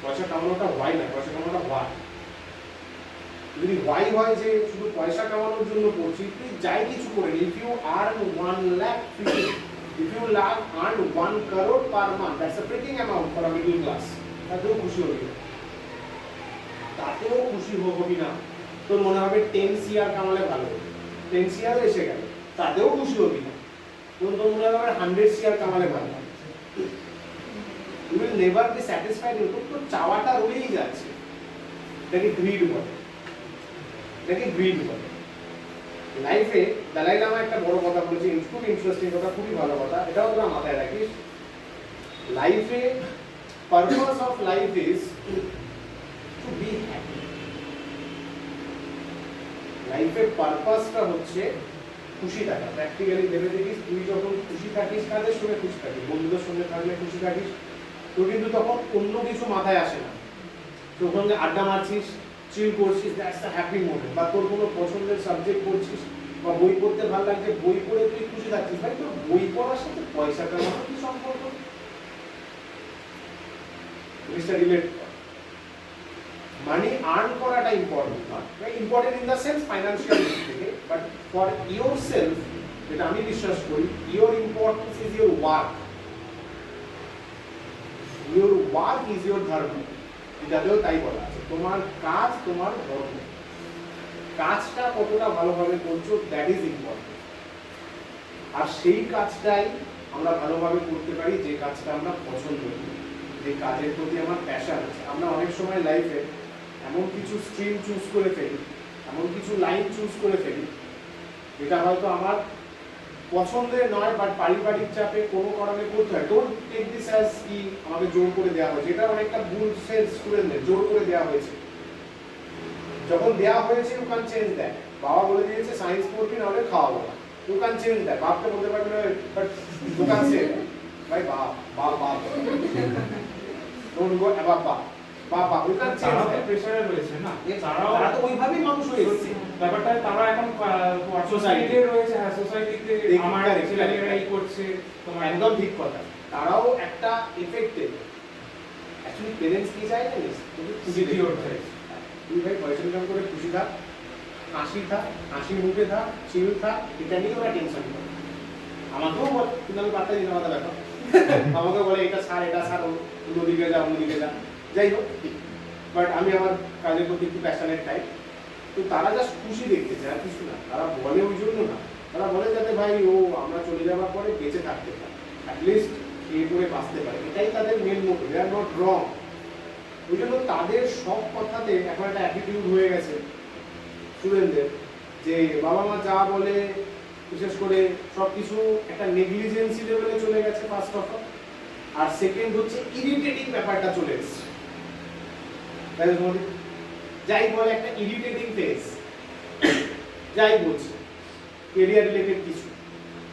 Speaker 3: পয়সা কামানোটা ওয়াই না, পয়সা কামানোটা ওয়াই। যদি ওয়াই হয় যে শুধু পয়সা কামানোর জন্য পড়ছি, তুই যাই কিছু করে, if you earn 1 lakh, if you earn 1 crore per month, that's a pretty amount for a middle class. তাতেও খুশি হবি না, তাতেও খুশি হবি না। তোর মনে হবে 10 CR কামালে ভালো, 10 CR এসে গেল, তাতেও খুশি হবি না। তোর মনে হবে 100 CR কামালে ভালো, you will never be satisfied. তো চাওয়াটা রয়েই যাচ্ছে। এটাকে গ্রিড বলে, এটাকে গ্রিড বলে। লাইফে দালাই লামা একটা বড় কথা বলেছে, খুব ইন্টারেস্টিং কথা, খুবই ভালো কথা, এটাও তোরা মাথায় রাখিস। লাইফে purpose of life is to be happy. লাইফের পারপাসটা হচ্ছে খুশি থাকা। প্র্যাকটিক্যালি ভেবে দেখিস, তুই যখন খুশি থাকিস, কাদের সঙ্গে খুশি থাকিস, বন্ধুদের সঙ্গে থাকলে খুশি থাকিস, তোর কিন্তু তখন অন্য কিছু মাথায় আসে না। তোর সঙ্গে আড্ডা মারছিস, চিল করছিস, দ্যাটস দ্য হ্যাপি মোমেন্ট। বা তোর কোনো পছন্দের সাবজেক্ট পড়ছিস বা বই পড়তে ভালো লাগছে, বই পড়ে তুই খুশি থাকছিস। ভাই তোর বই পড়ার সাথে পয়সা কামানোর কি সম্পর্ক? জিনিসটা রিলেট কর। মানি আর্ন করাটা important not, important in the sense financial দিক থেকে, বাট ফর ইয়োর সেলফ, যেটা আমি বিশ্বাস করি, your importance is your work. Your work is your ধর্ম। এটাতেও তাই বলা আছে, তোমার কাজ তোমার ধর্ম। কাজটা কতটা ভালোভাবে করছো, দ্যাট ইজ ইম্পর্টেন্ট। আর সেই কাজটাই আমরা ভালোভাবে করতে পারি যে কাজটা আমরা পছন্দ করি, যে কাজের প্রতি আমার প্যাশন আছে। আমরা অনেক সময় লাইফে এমন কিছু স্ট্রিম চুজ করে ফেলি, এমন কিছু লাইন চুজ করে ফেলি, যেটা হয়তো আমার পছন্দের নয়, বাট পারিবারিক চাপে কোনো কারণে করতে হয়। ডোন্ট টেক দিস অ্যাজ কি আমাকে জোর করে দেওয়া হয়েছে, এটা অনেকটা ভুল সেন্স স্টুডেন্টদের, জোর করে দেওয়া হয়েছে। যখন দেওয়া হয়েছে ইউ ক্যান চেঞ্জ দ্যাট। বাবা বলে দিয়েছে সায়েন্স পড়বি নাহলে খাওয়াবো না, ইউ ক্যান চেঞ্জ দ্যাট। বাপকে বলতে পারবি না, বাট ইউ ক্যান সে ভাই বাপ ডোন্ট গো অ্যাবাভ বাবা, ইউ ক্যান চেঞ্জ
Speaker 6: তারাও তো
Speaker 3: দ্যাট।
Speaker 6: প্রেসারে রয়েছে না,
Speaker 3: তারা তো ওইভাবেই মানুষ হয়ে এসেছে।
Speaker 6: ব্যাপারটা তারা এখন সোসাইটিতে রয়েছে। হ্যাঁ, সোসাইটিতে আমার ছেলেমেয়েরা এই করছে, তোমার
Speaker 3: একদম ঠিক কথা। তারাও একটা এফেক্টেড। অ্যাকচুয়ালি পেরেন্টস কি চায় জানিস, তোকে খুশি
Speaker 6: খুশি
Speaker 3: দেখতে
Speaker 6: হতে
Speaker 3: চায়। তুই ভাই পয়সা ইনকাম করে খুশি থাক, হাসি থাক, হাসি মুখে থাক, চিল থাক, এটা নিয়ে ওরা টেনশন করে। আমাকেও বল, কিন্তু আমি পাত্তা দিই না, মাথা ব্যথা। আমাকে বলে এটা ছাড়, এটা ছাড়, অন্যদিকে যা, অন্যদিকে যা, যাই হোক। বাট আমি আমার কাজের প্রতি একটু প্যাশনেট টাইপ। তো তারা জাস্ট খুশি দেখতে চায়, আর কিছু না। তারা বলে ওই জন্য না, তারা বলে যাতে ভাই ও আমরা চলে যাওয়ার পরে বেঁচে থাকতে পারে, অ্যাটলিস্ট খেয়ে পরে বাঁচতে পারে। এটাই তাদের main motive. They are not wrong. ওই জন্য তাদের সব কথাতে এখন একটা অ্যাটিটিউড হয়ে গেছে স্টুডেন্টদের, যে বাবা মা যা বলে, বিশেষ করে সব কিছু একটা নেগলিজেন্সি লেভেলে চলে গেছে ফার্স্ট অফ অল। আর সেকেন্ড হচ্ছে ইরিটেটিং ব্যাপারটা চলে এসছে। যাই বলে একটা ইরিটেটিং ফেস, যাই বলছে কেরিয়ার রিলেটেড কিছু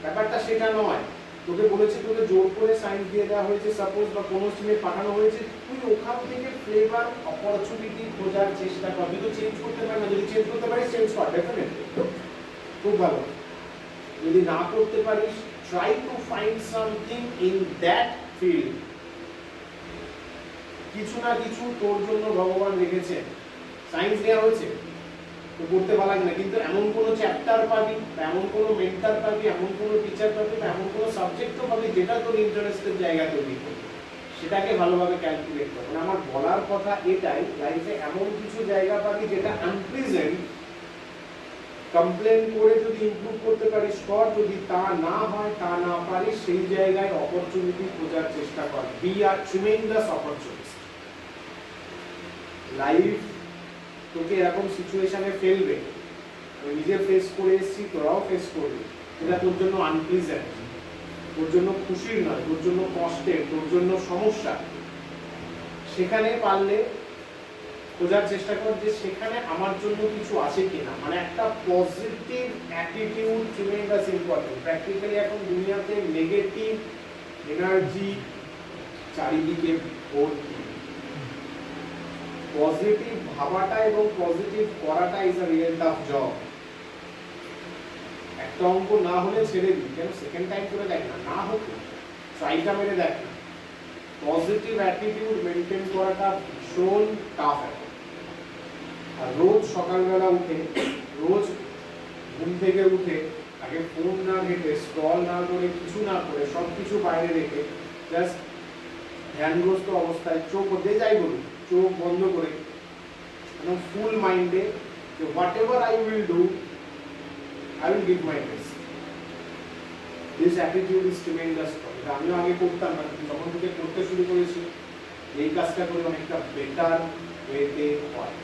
Speaker 3: ব্যাপারটা সেটা নয়। তোকে বলেছে, তোকে জোর করে সায়েন্স দিয়ে দেওয়া হয়েছে সাপোজ, বা কোনো স্ট্রিমে পাঠানো হয়েছে, তুই ওখান থেকে ফ্লেভার অপরচুনিটি খোঁজার চেষ্টা কর। তুই তো চেঞ্জ করতে পারিস না, যদি চেঞ্জ করতে পারিস চেঞ্জ কর, ডেফিনেটলি খুব ভালো। যদি না করতে পারিস, try to find something in that field. কিছু না কিছু তোর জন্য ভগবান রেখেছে। সায়েন্স নেওয়া হয়েছে তো পড়তে ভালো লাগে না, কিন্তু এমন কোনো চ্যাপ্টার পাবি, বা এমন কোনো মেন্টর পাবি, এমন কোনো টিচার পাবি, বা এমন কোনো সাবজেক্টও পাবি যেটা তোর ইন্টারেস্টের জায়গা তৈরি করবে। সেটাকে ভালোভাবে ক্যালকুলেট করো। মানে আমার বলার কথা এটাই, লাইফে এমন কিছু জায়গা পাবি যেটা আনপ্লিজেন্ট, কমপ্লেন করে যদি ইমপ্রুভ করতে পারিস কর, যদি তা না হয়, তা না পারিস, সেই জায়গায় অপরচুনিটি খোঁজার চেষ্টা কর। বি আর ট্রিমেন্ডাস অপরচুনিটি। লাইফ তোকে এরকম সিচুয়েশনে ফেলবে, আমি নিজে ফেস করে এসেছি, তোরাও ফেস করবি, যেটা তোর জন্য আনপ্লিজেন্ট, তোর জন্য খুশির নয়, তোর জন্য কষ্টের, তোর জন্য সমস্যা। সেখানে পারলে খোঁজার চেষ্টা কর যে সেখানে আমার জন্য কিছু আছে কিনা। মানে একটা positive attitude tremendous important. Practically এখন দুনিয়াতে নেগেটিভ এনার্জি চারিদিকে ভর্তি। পজিটিভ ভাবাটা এবং পজিটিভ করাটা is a real tough job. একটা অঙ্ক না হলে ছেড়ে দিই, কেন সেকেন্ড টাইম করে দেখ না, না হতো ট্রাইটা মেরে দেখ না। পজিটিভ অ্যাটিটিউড মেনটেন করাটা ভীষণ টাফ। আর রোজ সকালবেলা উঠে, রোজ ঘুম থেকে উঠে আগে ফোন না ঘেটে, স্ক্রল না করে, কিছু না করে, সব কিছু বাইরে রেখে জাস্ট ধ্যানগ্রস্ত অবস্থায় চোখ হতে যাই বলুন, চোখ বন্ধ করে ফুল মাইন্ডে যে what ever I will do, I will give my best. This attitude is tremendous. এটা আমিও আগে করতাম না, যখন থেকে করতে শুরু করেছি এই কাজটা করে অনেকটা বেটার ওয়েতে হয়।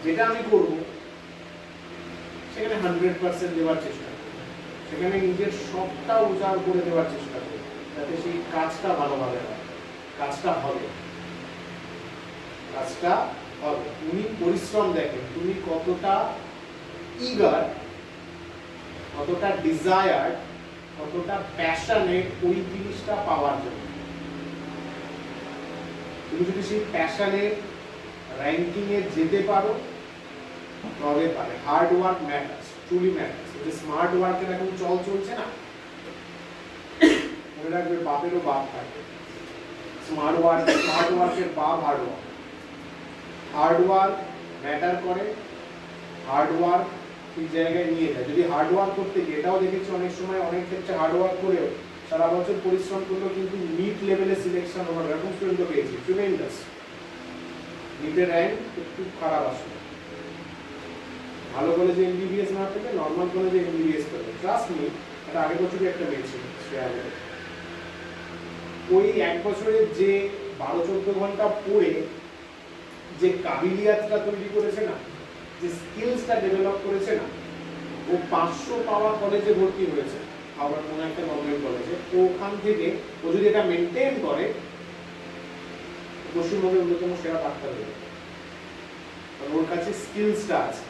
Speaker 3: যেটা আমি করব সেখানে 100% দেওয়ার চেষ্টা করব, সেখানে নিজের সবটা উজাড় করে দেওয়ার চেষ্টা করব, যাতে সেই কাজটা ভালোভাবে হয়। কাজটা হবে, কাজটা হবে। তুমি পরিশ্রম দেখেন, তুমি কতটা ইগার, কতটা ডিজায়ার, কতটা প্যাশনেট ওই জিনিসটা পাওয়ার জন্য। তুমি যদি সেই প্যাশনের র্যাঙ্কিং এ যেতে পারো তবে পারে। Hard work matters, truly matters. যে স্মার্ট ওয়ার্কের এখন চলছে না, মনে রাখবে বাপেরও বাপ থাকে। স্মার্ট ওয়ার্কের বাপ hard work. Hard work matter করে, হার্ড ওয়ার্ক ঠিক জায়গায় নিয়ে যায়। যদি হার্ড ওয়ার্ক করতে গিয়ে, এটাও দেখেছি অনেক সময় অনেক ক্ষেত্রে হার্ড ওয়ার্ক করেও সারা বছর পরিশ্রম করলেও কিন্তু নিট লেভেলে সিলেকশন হওয়ার এরকম স্টুডেন্টও পেয়েছি। ট্রিমেন্ডাস। নিটের র্যাঙ্ক একটু খারাপ আসলে, ভালো কলেজে এমবিবিএস না পেলে নর্মাল কলেজে এমবিবিএস পেলে। ট্রাস্ট মি, এটা আগের বছরই একটা পেয়েছিল শ্রেয়া। ওই এক বছরে যে 12-14 ঘন্টা পড়ে যে কাবিলিয়াতটা তৈরি করেছে না, যে স্কিলসটা ডেভেলপ করেছে না, ও 500 পাওয়া কলেজে ভর্তি হয়েছে, আবার কোনো একটা গভর্নমেন্ট কলেজে। তো ওখান থেকে ও যদি এটা মেনটেন করে, পশ্চিমবঙ্গের অন্যতম সেরা ডাক্তার হয়ে যাবে। কারণ ওর কাছে স্কিলসটা আছে।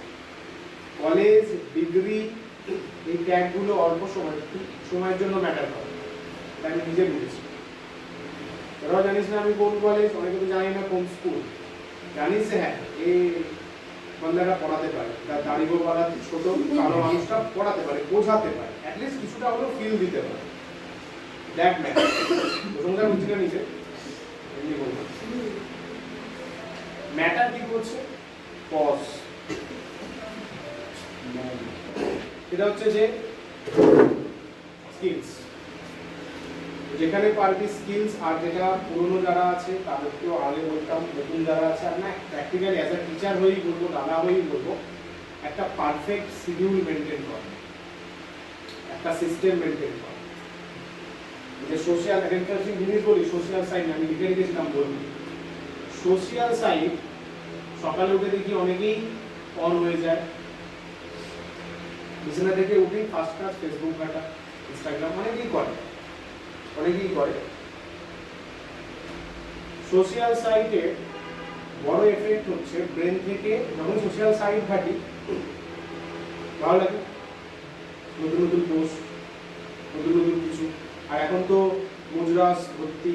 Speaker 3: কলেজ, ডিগ্রি, এই ট্যাগগুলো অল্প সময়ের জন্য ম্যাটার করে, এটা আমি নিজে বুঝেছি। তোরাও জানিস না আমি কোন কলেজ, অনেকে তো জানি না কোন স্কুল। জানিস হ্যাঁ, এই বান্দাটা পড়াতে পারে, তার দাড়ি গোপালা ছোট কালো মানুষটা পড়াতে পারে, বোঝাতে পারে, অ্যাটলিস্ট কিছুটা হলেও ফিল দিতে পারে। That matter. প্রশংসা বুঝছি না নিজে, এমনি বলবো। ম্যাটার কি করছে? পজ। এটা হচ্ছে যে স্কিলস, যেখানে পারবি স্কিলস। আর যেটা পুরনো যারা আছে তাদেরকেও আগে বলতাম, নতুন যারা আছে, আর না প্র্যাকটিক্যালি অ্যাজ আ টিচার হয়েই বলবো, দাদা হয়েই বলবো, একটা পারফেক্ট শিডিউল মেনটেন কর, একটা সিস্টেম মেনটেন কর। যে সোশ্যাল ইন্টারেস্টিং জিনিস বলি, সোশ্যাল সাইট আমি লিখে রেখেছিলাম বলবি। সোশ্যাল সাইট সকালে উঠে দেখি অনেকেই অন হয়ে যায়, বিছানা থেকে উঠেই ফার্স্ট কাজ ফেসবুক ঘাটা, ইনস্টাগ্রাম, অনেকেই করে। সোশ্যাল সাইটে বড় এফেক্ট হচ্ছে ব্রেন থেকে। যখন সোশ্যাল সাইট ঘাটি ভালো লাগে, নতুন নতুন পোস্ট, নতুন নতুন কিছু। আর এখন তো মুজরাস ভর্তি,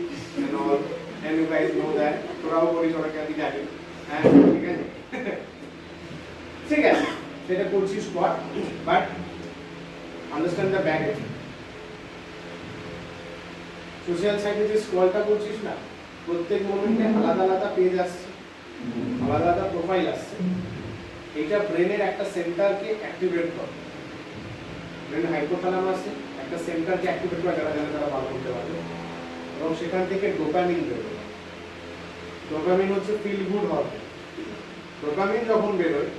Speaker 3: তোরাও করিস, অনেক আগে জানি। হ্যাঁ ঠিক আছে, ঠিক আছে, সেটা করছিস কর, but understand the back effect. Social সাইটে যে স্ক্রলটা করছিস না, প্রত্যেক মোমেন্টে আলাদা আলাদা পেজ আসছে, আলাদা আলাদা প্রোফাইল আসছে। এটা ব্রেনের একটা সেন্টারকে অ্যাক্টিভেট করে। ব্রেন হাইপোথ্যালামাসে একটা সেন্টারকে অ্যাক্টিভেট করে, যারা জানে তারা ভালো করতে পারবে। এবং সেখান থেকে ডোপামিন বেরোয়। ডোপামিন হচ্ছে ফিল গুড হরমোন। ডোপামিন যখন বেরোয়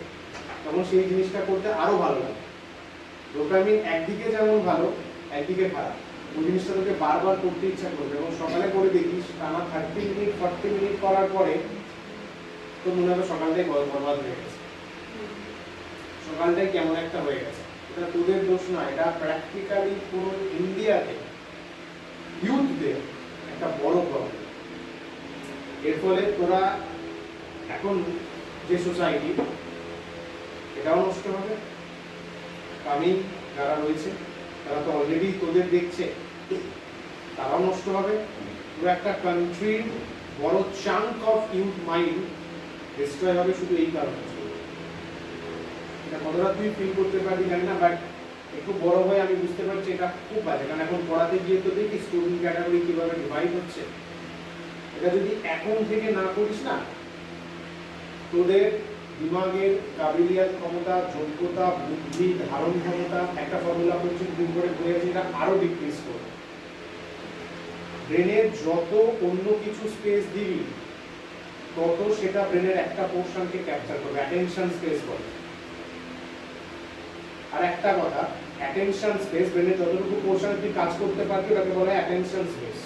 Speaker 3: তখন সেই জিনিসটা করতে আরো ভালো লাগে। ডোপামিন একদিকে যেমন ভালো, একদিকে খারাপ। ওই জিনিসটা তোকে বারবার করতে ইচ্ছা করবে এবং সকালে করে দেখিস টানা 30 মিনিট 40 মিনিট করার পরে তো মনে হবে সকালটাই বরবাদ হয়ে গেছে, সকালটাই কেমন একটা হয়ে গেছে। এটা তোদের দোষ না, এটা প্র্যাকটিক্যালি পুরো ইন্ডিয়াতে ইউথদের একটা বড় প্রবলেম। এর ফলে তোরা এখন যে সোসাইটি এটাও নষ্ট হবে। আমি যারা রয়েছে তারা তো অলরেডি তোদের দেখছে, তারাও নষ্ট হবে। পুরো একটা কান্ট্রির বড় chunk of youth mind destroy হবে শুধু এই কারণে। এটা কতটা তুই ফিল করতে পারবি জানি না, বাট একটু বড় হয়ে আমি বুঝতে পারছি এটা খুব বাজে। কারণ এখন পড়াতে গিয়ে তো দেখি স্টুডেন্ট ক্যাটাগরি কিভাবে ডিভাইড হচ্ছে। এটা যদি এখন থেকে না করিস না, তোদের দিমাগের কাবিলিয়াত, ক্ষমতা, যোগ্যতা, বুদ্ধি, ধারণ ক্ষমতা, একটা ফর্মুলা করছি দিন করে ঘুরে গেছে, এটা আরো ডিক্রিজ করবে। ব্রেনের যত অন্য কিছু স্পেস দিবি তত সেটা ব্রেনের একটা পোর্শনকে ক্যাপচার করবে, অ্যাটেনশন স্পেস বলে। আর একটা কথা, অ্যাটেনশন স্পেস ব্রেনের যতটুকু পোর্শনে তুই কাজ করতে পারবি ওটাকে বলা হয় অ্যাটেনশন স্পেস।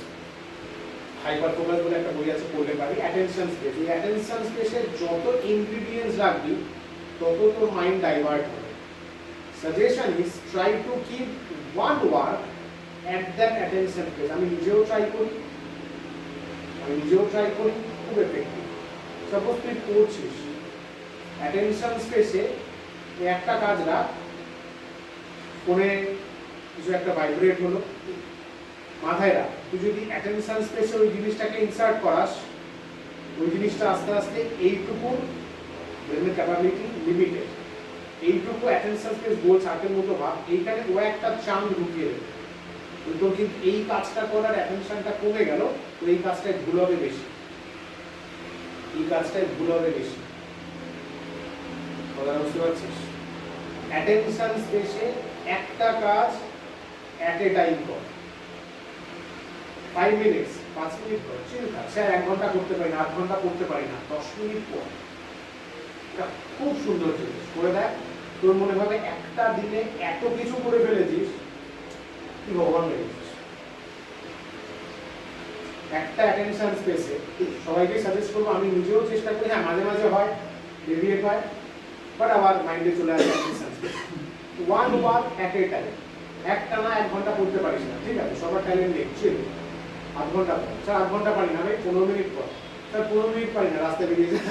Speaker 3: হাইপার ফোকাস বলে একটা বই আছে, পড়লে পারি। অ্যাটেনশন স্পেস, এই অ্যাটেনশন স্পেসে যত ইনগ্রেডিয়েন্টস রাখবি তত তোর মাইন্ড ডাইভার্ট হবে। Suggestion is try to keep one work at that attention space. আমি নিজেও ট্রাই করি, খুব এফেক্টিভ। সাপোজ তুই পড়ছিস, অ্যাটেনশন স্পেসে একটা কাজ রাখ, ফোনে কিছু একটা ভাইব্রেট হলো, মাথায় রাখ। তুই যদি অ্যাটেনশন স্পেসে ওই জিনিসটাকে ইনসার্ট করাস, ওই জিনিসটা আস্তে আস্তে এইটুকু ব্রেনের ক্যাপাবিলিটি লিমিটেড, এইটুকু অ্যাটেনশন স্পেস গোল চার্টের মতো ভাব, এইখানে ও একটা চাঙ্ক ঢুকিয়ে দেবে। তোর কিন্তু এই কাজটা করার অ্যাটেনশনটা কমে গেল, তো এই কাজটায় ভুল হবে বেশি, কথা বুঝতে পারছিস? অ্যাটেনশন স্পেসে একটা কাজ অ্যাট এ টাইম কর, 5 মিনিটস 5 মিনিট কর, চিন্তা স্যার 1 ঘন্টা করতে পারি না, 8 ঘন্টা করতে পারি না, 10 মিনিট পর। এটা খুব সুন্দর জিনিস করে দেখ। তোর মনে হবে একটা দিনে এত কিছু করে ফেলেছিস, তুই ভগবান হয়ে গেছিস। একটা অ্যাটেনশন স্পেসে সবাইকে সাজেস্ট করবো, আমি নিজেও চেষ্টা করি, হ্যাঁ মাঝে মাঝে হয় ডেভিয়েট হয়, বাট আবার মাইন্ডে চলে আসে attention space. 1 work at a time. একটা না 1 ঘন্টা করতে পারিস না, ঠিক আছে, সবার ট্যালেন্ট নেই, ছিল 8 ঘন্টা পর, স্যার 8 ঘন্টা পারি না ভাই, 15 মিনিট পর, স্যার 15 মিনিট পারি না, রাস্তায় বেরিয়ে যায়।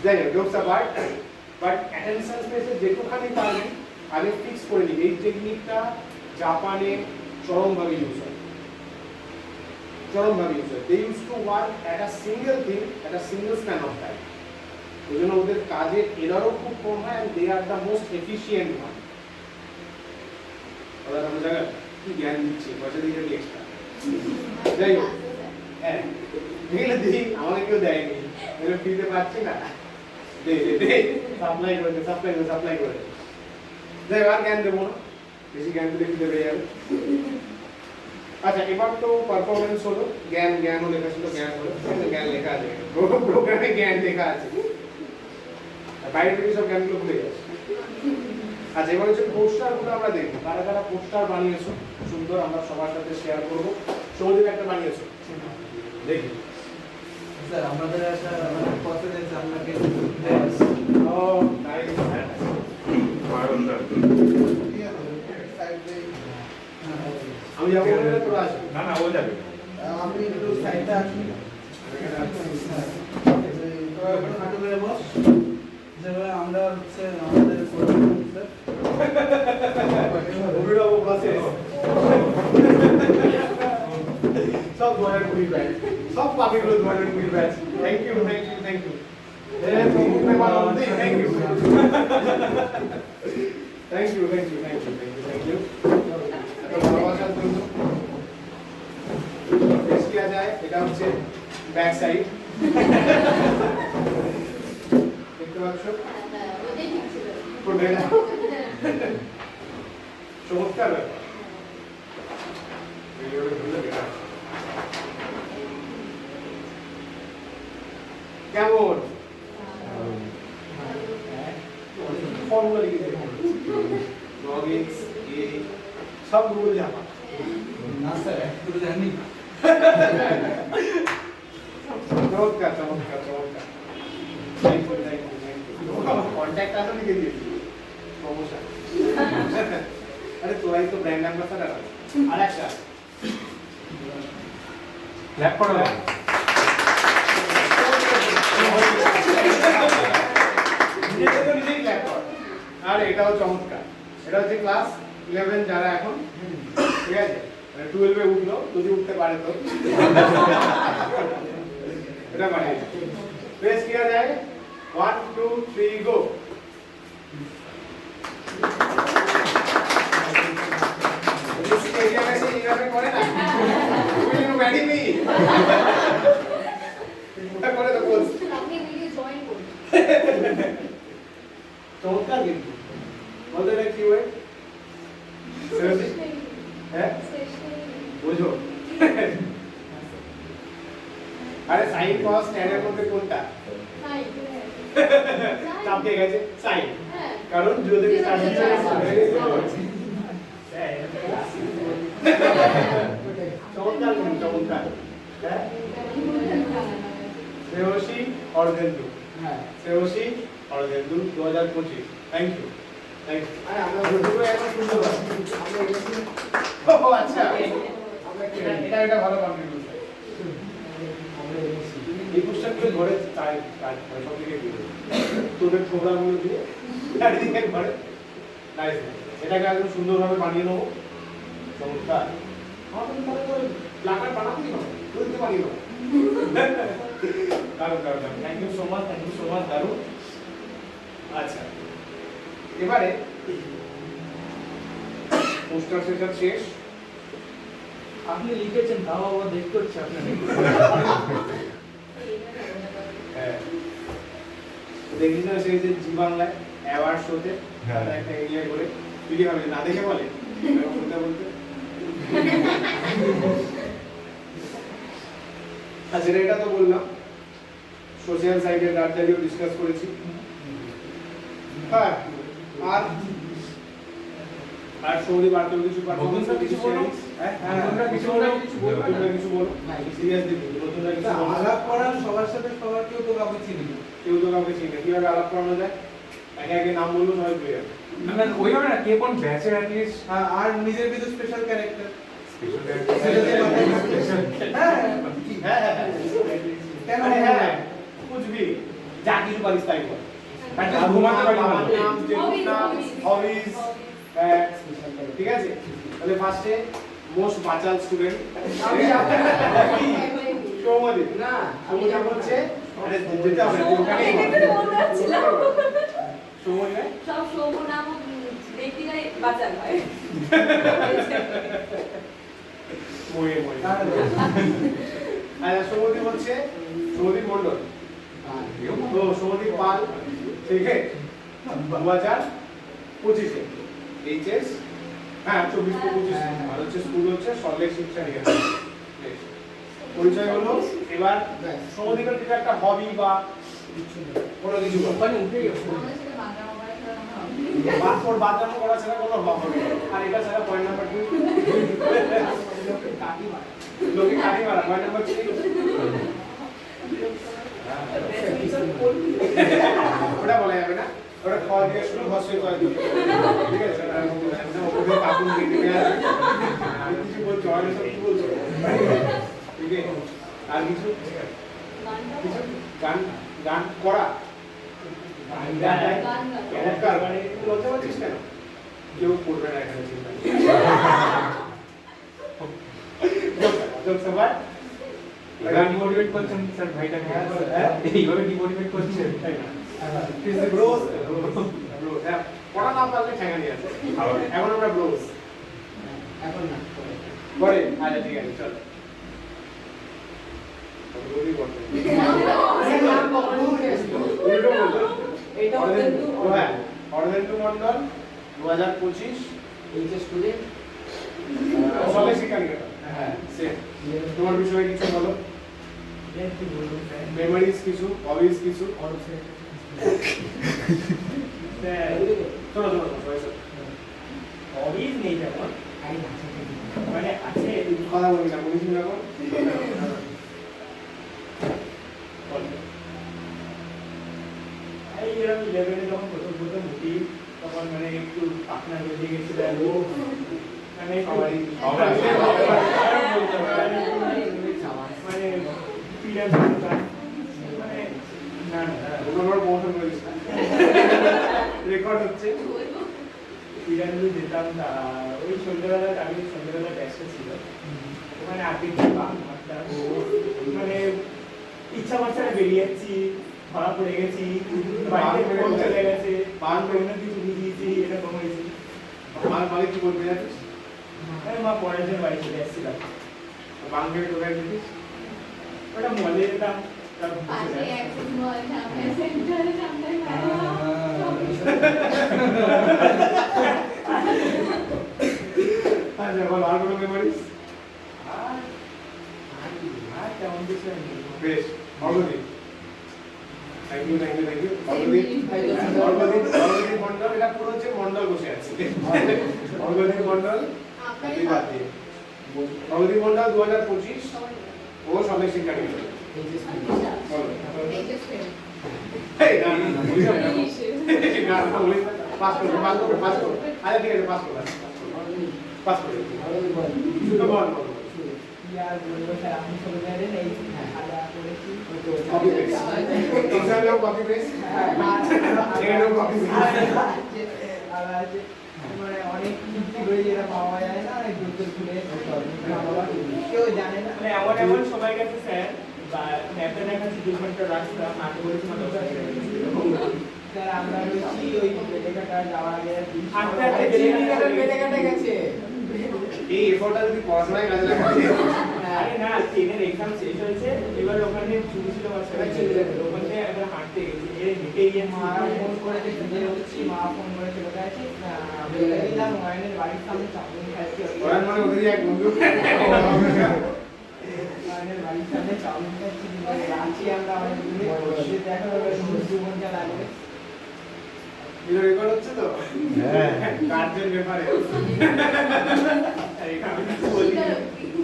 Speaker 3: যাই হোক, জোকস অ্যাপার্ট, বাট অ্যাটেনশন স্পেসে যেটুখানি পারবি আগে ফিক্স করে নিবি। এই টেকনিকটা জাপানে চরমভাবে ইউজ হয়, they use to work at a single thing at a single span of time. ওই জন্য ওদের কাজের এরারও খুব কম হয়, and they are the most efficient one. ওরা আমরা জায়গা কি জ্ঞান দিচ্ছি, পয়সা দিয়ে যাবি এক্সট্রা। যাই হোক, হ্যাঁ এগুলো দিই, আমাকে কেউ দেয়নি, এগুলো ফ্রিতে পাচ্ছি না, দে সাপ্লাই করে। যাই হোক, আর জ্ঞান দেবো না, বেশি জ্ঞান দিলে ফ্রিতে পেয়ে যাবে। আচ্ছা, এবার তো পারফরমেন্স হলো, জ্ঞানও লেখা ছিল, জ্ঞান হলো, জ্ঞান লেখা আছে, প্রোগ্রামে জ্ঞান লেখা আছে, বাইরে থেকে সব জ্ঞানগুলো ভুলে যাচ্ছে। আচ্ছা, এবার হচ্ছে পোস্টারগুলো আমরা দেখবো, কারা কারা পোস্টার বানিয়েছো সুন্দর, আমরা সবার সাথে শেয়ার করবো। সৌদিক একটা বানিয়েছো, দেখি।
Speaker 5: স্যার আমাদের একটা কনফিডেন্স আপনাকে
Speaker 3: ও নাইস, আমি যাবো বলে তোরা আসবি?
Speaker 2: না না, ও যাবে।
Speaker 4: আপনি একটু সাইডটা আসুন, হাঁটু করে বস, যেভাবে আমরা হচ্ছে আমাদের
Speaker 3: অভিনব ক্লাসে সব 2020 ব্যাচ, সব পাখিগুলো 2020 batch. Thank you. Thank you. ভালোবাসার জন্য বেশ কিয়া যায়, এটা হচ্ছে ব্যাক সাইড, দেখতে পাচ্ছ, চমৎকার ব্যাপার। এইভাবে ধরলে বেকার। কেমন ফর্মুলা লিখে log x a সব গুলো জানা
Speaker 5: না স্যার একটু জানি
Speaker 3: চমৎকার চমৎকার চমৎকার thank you thank you thank you contact আসলে লিখে দিয়েছি প্রমোশন আরে তোরাই তো ব্র্যান্ড অ্যাম্বাসাডার আর একটা
Speaker 6: ল্যাপ করো
Speaker 3: নিজেকে তো নিজেই ক্ল্যাপ কর। আর এটাও চমৎকার, এটা হচ্ছে ক্লাস 11 যারা এখন, ঠিক আছে, মানে 12 এ উঠলো, যদি উঠতে পারে তো এটা পারে। প্রেস কিয়া যায় 1 2 3 গো। এইভাবে করে না, ব্যাটিং নেই ওটা করে তো বলছি।
Speaker 1: আপনি ভিডিও জয়েন করুন।
Speaker 3: চমৎকার কিন্তু বলতে এটা কি হয় হ্যাঁ বুঝো আরে সাইন কস ট্যান এর মধ্যে কোনটা চাপ দিয়ে গেছে সাইন কারণ জিরো থেকে স্টার্ট হচ্ছে চমৎকার কিন্তু চমৎকার হ্যাঁ শ্রেয়সী অর্ধেন্দু
Speaker 5: হ্যাঁ
Speaker 3: Shreyashi Ardhendu 2025 thank you thank you আরে আমরা ভিডিও এখন সুন্দর আমরা ও আচ্ছা আমরা এটা একটা ভালো কন্ট্রিবিউশন এই কোশ্চেনগুলো ঘরে চাই সব থেকে দিবে তোদের প্রোগ্রামগুলো দিয়ে চারিদিকে ঘরে নাইস এটাকে একদম সুন্দরভাবে বানিয়ে নেবো চমৎকার আমাদের মনে করে প্ল্যাকার্ড বানাতেই হবে তুলতে বানিয়ে নেবো দারুণ দারুণ থ্যাংক ইউ সো মাচ দারুণ আচ্ছা এবারে পোস্টার সেশন শেষ
Speaker 5: আপনি লিখেছেন তাও আবার দেখতে হচ্ছে আপনার
Speaker 3: হ্যাঁ দেখিস না সেই যে জি বাংলায় অ্যাওয়ার্ড শোতে একটা এরিয়া করে ভিডিও হবে না দেখে বলে বলতে বলতে আচ্ছা এটা তো বললাম সোশ্যাল সাইটের রাজনীতিও ডিসকাস করেছি হ্যাঁ আর সৌদি বার্তাও কিছু
Speaker 6: নতুনরা কিছু বলো।
Speaker 3: নতুনরা কিছু বলো নতুনরা কিছু বলো সিরিয়াসলি নতুনরা কিছু বলো
Speaker 4: আলাপ করার সবার সাথে সবার কেউ তো কাউকে চিনি না।
Speaker 3: কেউ তো কাউকে চিনে কিভাবে আলাপ করানো যায় একে একে নাম বললো সবাই পেয়ে যাবে
Speaker 6: না ওইভাবে না কে কোন ব্যাচের অ্যাটলিস্ট
Speaker 4: আর নিজের ভিতর স্পেশাল ক্যারেক্টার
Speaker 6: স্পেশাল
Speaker 3: হ্যাঁ হ্যাঁ হ্যাঁ
Speaker 4: কেন
Speaker 3: আরে হ্যাঁ कुछ भी যা কিছু পারিস তাই বল
Speaker 6: At least ঘুমাতে পারি না।
Speaker 3: নাম হবিজ ঠিক আছে তাহলে ফার্স্টে মোস্ট বাচাল স্টুডেন্ট সৌমদী
Speaker 5: না
Speaker 3: সৌমদী হচ্ছে আরে যেতে হবে ওখানেই সৌমদী না
Speaker 7: সব সৌম নামক ব্যক্তিরাই বাঁচাল হয়
Speaker 3: ময়ে আচ্ছা সৌমদী হচ্ছে সৌমদী মণ্ডল তো সৌমদী পাল ঠিক আছে 2025 এইচএস হ্যাঁ 24-25 আর হচ্ছে স্কুল হচ্ছে সল্টলেক শিক্ষা নিকেতন পরিচয় হলো এবার সৌমদীর কিছু একটা হবি বা কোনো কিছু
Speaker 5: ওখানে উঠে গেছে
Speaker 3: পাসপোর্ট বাদাম করা ছাড়া কোনো হবি আর এটা ছাড়া পয়েন্ট নাম্বার 2 লোকে কাটি মারা পয়েন্ট নাম্বার 3 ওটা বলা যাবে না ওটা খাওয়া দিয়ে শুরু হচ্ছে তো ঠিক আছে ওকে কাকুন দিয়ে আমি কিছু বলছি অনেক সব কি বলছো ঠিক আছে আর কিছু কিছু গান গান করা চমৎকার মানে লজ্জা পাচ্ছিস কেন কেউ করবে না এখানে চিন্তা সবাই
Speaker 6: ডিমোটিভেট করছেন স্যার ভাইটাকে এইভাবে ডিমোটিভেট করছেন
Speaker 3: ব্রোস পড়া না পারলে ঠেঙানি আছে এখন আমরা ব্রোস
Speaker 5: এখন না
Speaker 3: পরে আচ্ছা ঠিক আছে চল কতগুলি করতে
Speaker 5: এইটা
Speaker 3: হ্যাঁ অর্ধেন্দু মণ্ডল 2025
Speaker 5: এইচএস স্টুডেন্ট
Speaker 3: সবাই শিক্ষা নিকেতন হ্যাঁ সেম তোমার বিষয়ে কিছু বলো
Speaker 5: কি বলবো স্যার
Speaker 3: মেমোরিজ কিছু হবিজ কিছু চলো সবাই চলো
Speaker 5: হবিজ নেই তেমন মানে আছে
Speaker 3: কথা বলি না বলিস না এখন
Speaker 5: এই এরকম 11 এ যখন প্রথম উঠি তখন মানে একটু পাখনা বেরিয়ে গেছিল মানে
Speaker 3: সবাই
Speaker 5: মানে ফিডার করতাম মানে না না
Speaker 3: তোমার প্রমোশন করিস না রেকর্ড হচ্ছে
Speaker 5: ফিডার যেতাম ওই সন্ধ্যাবেলা আমি সন্ধ্যাবেলা ব্যস্ত ছিল ওখানে আগে মানে ইচ্ছা করছে না বেরিয়ে যাচ্ছি ধরা পড়ে গেছি বাড়িতে ফোন চলে গেছে
Speaker 3: বান
Speaker 5: অন্য কিছু বুঝিয়েছি এরকম হয়েছে
Speaker 3: আমার মালিক কি বলতে যাচ্ছিস
Speaker 5: মা পরের দিন বাড়ি চলে আসছিলাম
Speaker 3: বাংলাদেশ কোথায় দিচ্ছিস
Speaker 5: ওটা মলে যেতাম তারপর বসে
Speaker 1: পাশে
Speaker 5: যেতাম।
Speaker 1: অ্যাক্সেস মল সামনে সেন্টারে সামনে
Speaker 3: আচ্ছা বল আর কোনো মেমোরিজ
Speaker 5: আর আর তেমন কিছু নেই
Speaker 3: বেশ অর্গদীপ থ্যাংক ইউ অর্গদীপ মন্ডল এটা পুরো হচ্ছে মন্ডল বসে আছে অর্গদীপ মন্ডল
Speaker 1: আপনাকে
Speaker 3: বাদ দিয়ে অর্গদীপ মন্ডল 2025 ও সবাই শিক্ষা নিকেতন বলো এই না না না বলিস না না বলিস পাস করো আরে ঠিক আছে পাস করো শুধু বল
Speaker 5: কি আর বলবো স্যার আপনি চলে গেলেন এই খাওয়া করেছি
Speaker 3: কপি পেস্ট এক্সামে কপি পেস্ট এখানেও কপি পেস্ট
Speaker 5: মানে অনেক কিছু করে যেটা পাওয়া যায় না অনেক দূর দূর ঘুরে কেউ জানে না মানে এমন এমন সময় গেছে স্যার বা ম্যাপে দেখাচ্ছি 2 ঘন্টা রাস্তা মাঠে বলেছি স্যার আমরা রয়েছি ওই বেলেঘাটা যাওয়ার আগে হাঁটতে হাঁটতে বেলেঘাটা গেছে
Speaker 3: এই এফোর্টটা যদি পড়াশোনায় কাজে লাগাতে
Speaker 5: আরে না ট্রেনের এক্সাম শেষ হয়েছে এবার ওখানে ছুটি ছিল বাচ্চারা চলে যাবে ওখানে এবার হাঁটতে গেছি হেঁটে গিয়ে মা ফোন করেছে ঘুরে উঠছি মা ফোন করে চলে গেছে বেলে দিলাম ওয়াইনের বাড়ির সামনে চাউমিন খাচ্ছি
Speaker 3: ওরা মানে ওদেরই এক বন্ধু
Speaker 5: ওয়াইনের বাড়ির সামনে চাউমিন খাচ্ছি আছি আমরা অনেক দূরে দেখা হবে 2 ঘন্টা লাগবে
Speaker 3: ভিডিও রেকর্ড হচ্ছে তো
Speaker 2: হ্যাঁ
Speaker 3: কার্যের ব্যাপারে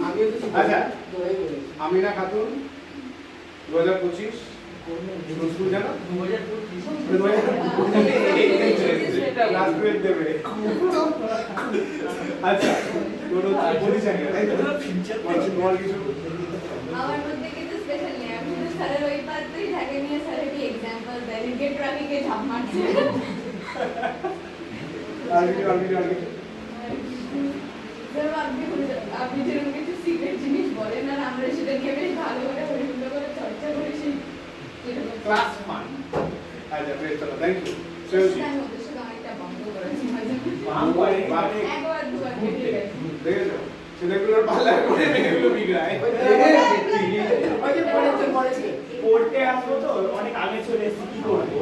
Speaker 1: আমিও
Speaker 3: আচ্ছা আমিনা খাতুন 2025 স্কুল জানো 2025 লাস্ট গ্রেড দেবে আচ্ছা তোর বলিস আগে তাই তো তোমার কিছু
Speaker 1: আমার মধ্যে কিছু স্পেশাল নেই আমি শুধু স্যারের ওই পাত্রই ঢাকে নিয়ে স্যারের কি এক্সাম্পল দেয় গেট ট্রাফিকে ঝাঁপ মারছে
Speaker 3: আর কিছু
Speaker 1: স্যার আপনি যেরকম কিছু সিক্রেট জিনিস বলেন আর আমরা সেটা নিয়ে বেশ ভালো করে পরিপূর্ণ করে চর্চা করেছি
Speaker 3: ক্লাস ফান আচ্ছা বেশ চলো থ্যাংক ইউ সেলসি
Speaker 1: আমি ওদের সাথে অনেকটা বন্ধ করেছি মাঝে
Speaker 5: বাম করে
Speaker 3: বাম।
Speaker 1: একবার দুবার কেটে গেছে
Speaker 3: দেখেছো ছেলেগুলোর পাল্লা করে মেয়েগুলো বিগড়ায়
Speaker 5: পড়তে আসবো তো অনেক আগে চলে এসেছি কি করবো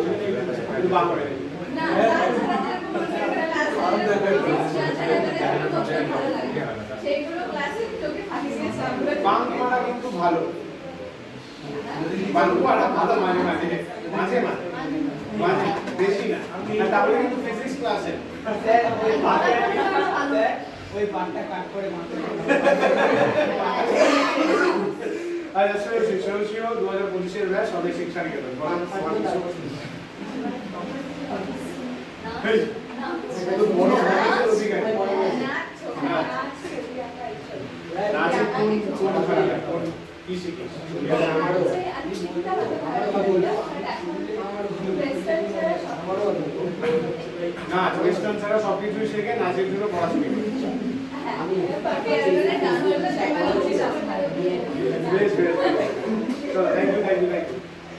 Speaker 3: একটু বাম করে দিই
Speaker 1: না তাছাড়া কোনো সেইগুলো ক্লাসে চোখে ফাঁকি দিয়ে সবগুলো
Speaker 3: বাঙ্ক মারা কিন্তু ভালো বাঙ্ক মারা ভালো মাঝে মাঝে মাঝে মাঝে মাঝে বেশি না আর তাহলে কিন্তু ফিজিক্স ক্লাসে
Speaker 5: স্যার ওই পাটটা কাট করে মাথায়
Speaker 3: আচ্ছা সরসিও 2025 এর ব্যাচ সবাই শিক্ষা নিকেতন এটা তো বড় ভাইয়ের অধিকার নাচের কোন খেলা কোন কি শিখিস নাচ ওয়েস্টার্ন ছাড়া সবকিছুই শেখে নাচের জন্য পড়াশোনা বেশ বেশ চলো থ্যাংক ইউ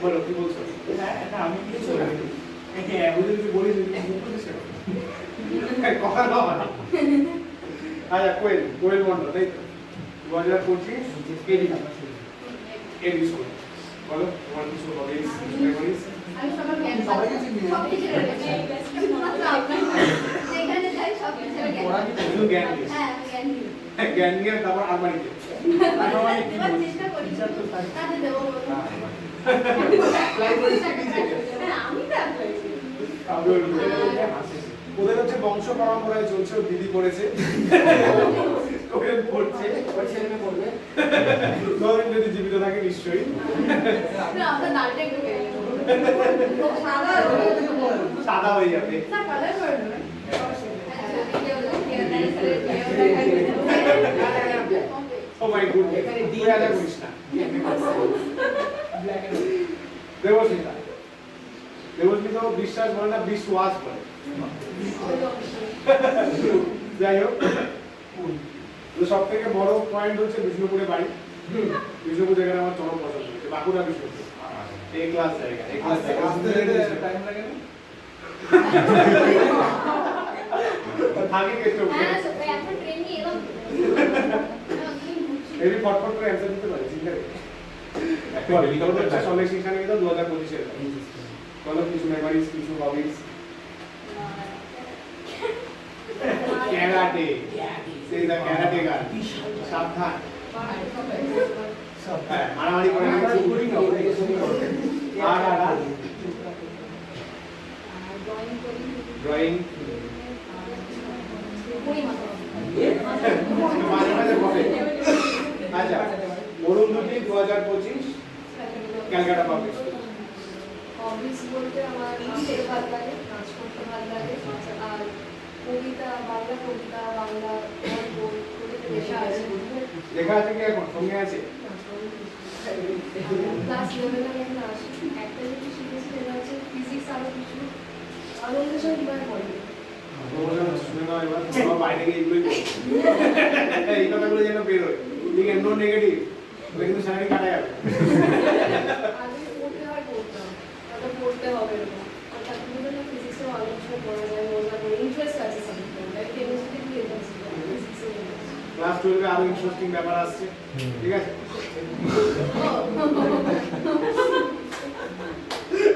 Speaker 3: বলো কি বলছো
Speaker 5: হ্যাঁ আমি কিছু
Speaker 3: হ্যাঁ বুঝে তুই বলিস কথা না হয় আচ্ছা কোয়েল মন্ডল তাই তো 2025 এডি স্কুল বলো তোমার কিছু হবিস মেমোরিজ
Speaker 1: আমি সবার জ্ঞান সব কিছু শুধুমাত্র আপনার যেখানে যাই সব কিছু
Speaker 3: শুধু জ্ঞান দিস
Speaker 1: হ্যাঁ জ্ঞান জ্ঞান নিয়ে।
Speaker 3: জ্ঞান নিয়ে তারপর আলমারিতে
Speaker 1: দেওয়ার চেষ্টা করি। কাজে দেবো বলো।
Speaker 3: অ্যাপ্লাই করেছে কি থেকে
Speaker 1: হ্যাঁ, আমি তো apply করি।
Speaker 3: ওদের হচ্ছে বংশ পরম্পরায় চলছে, ওর দিদি করেছে ওদের পড়ছে
Speaker 5: ওর ছেলে মেয়ে পড়বে।
Speaker 3: ধরেন যদি জীবিত থাকে নিশ্চয়ই
Speaker 1: না, আপনার দাঁড়টা একটু কেটে দেবো। সাদা
Speaker 3: সাদা হয়ে যাবে।
Speaker 1: না, colour করে দেবেন। আচ্ছা, কেউ না, কেউ না, স্যারের কেউ না।
Speaker 3: ও মাই গুড
Speaker 5: এখানে D
Speaker 3: তুই আলাদা করিস না
Speaker 5: ব্ল্যাক এন্ড
Speaker 3: দেবস্মিতা দেবস্মিতা বিশ্বাস বলে না, বিশ্বাস বলে। যাই হোক, তো সব থেকে বড় পয়েন্ট হচ্ছে বিষ্ণুপুরে বাড়ি। বিষ্ণুপুর জায়গাটা আমার চরম পছন্দ হচ্ছে, বাঁকুড়া বিষ্ণুপুর এই ক্লাস জায়গা, এই ক্লাস জায়গা
Speaker 5: আসতে যেতে টাইম লাগে না?
Speaker 3: থাকে কেষ্ট
Speaker 1: হ্যাঁ, সবাই এখন ট্রেন নিয়ে এলাম।
Speaker 3: এবি ফটফট করে অ্যানসার দিতে পারে চিন্তা করে একটা হেলিকপ্টার হচ্ছে সবাই সেখানে গেল 2025 এর বলো কিছু মেমোরিজ, কিছু হবিজ। ক্যারাটে সেই দা ক্যারাটে গান সাবধান হ্যাঁ মারামারি করে না কিছু করি না আর
Speaker 1: ড্রয়িং করি।
Speaker 3: ড্রয়িং
Speaker 1: বই মাথা।
Speaker 3: মাঝে মাঝে বলে আচ্ছা অরুন্ধতী 2025 ক্যালকাটা পাবলিক স্কুল।
Speaker 1: হবিস বলতে আমার লিখতে ভালো লাগে, নাচ করতে ভালো লাগে, আর কবিতা, বাংলা কবিতা, বাংলা গল্প, কবিতা লেখা আছে।
Speaker 3: লেখা আছে কি এখন সঙ্গে আছে?
Speaker 1: ক্লাস 11 আমি এখন আসি। একটা জিনিস শিখেছি সেটা হচ্ছে ফিজিক্স আরো কিছু আনন্দের সঙ্গে কিভাবে পড়বে।
Speaker 3: শুনে নাও এবার তোমার বাইরে গিয়ে এগুলোই এই কথাগুলো যেন বেরোয় ঠিক আছে, নো নেগেটিভ কিন্তু স্যালারি কাটা যাবে।
Speaker 1: আগে পড়তে হয় পড়তাম, তারপর পড়তে হবে এরকম। আর তারপর না ফিজিক্সের আলোচনা করা যায়, মজা করে ইন্টারেস্ট আছে সাবজেক্টে, লাইক কেমিস্ট্রি কি ইন্টারেস্ট আছে ফিজিক্সে।
Speaker 3: ক্লাস 12 এ আরো ইন্টারেস্টিং ব্যাপার আসছে, ঠিক আছে?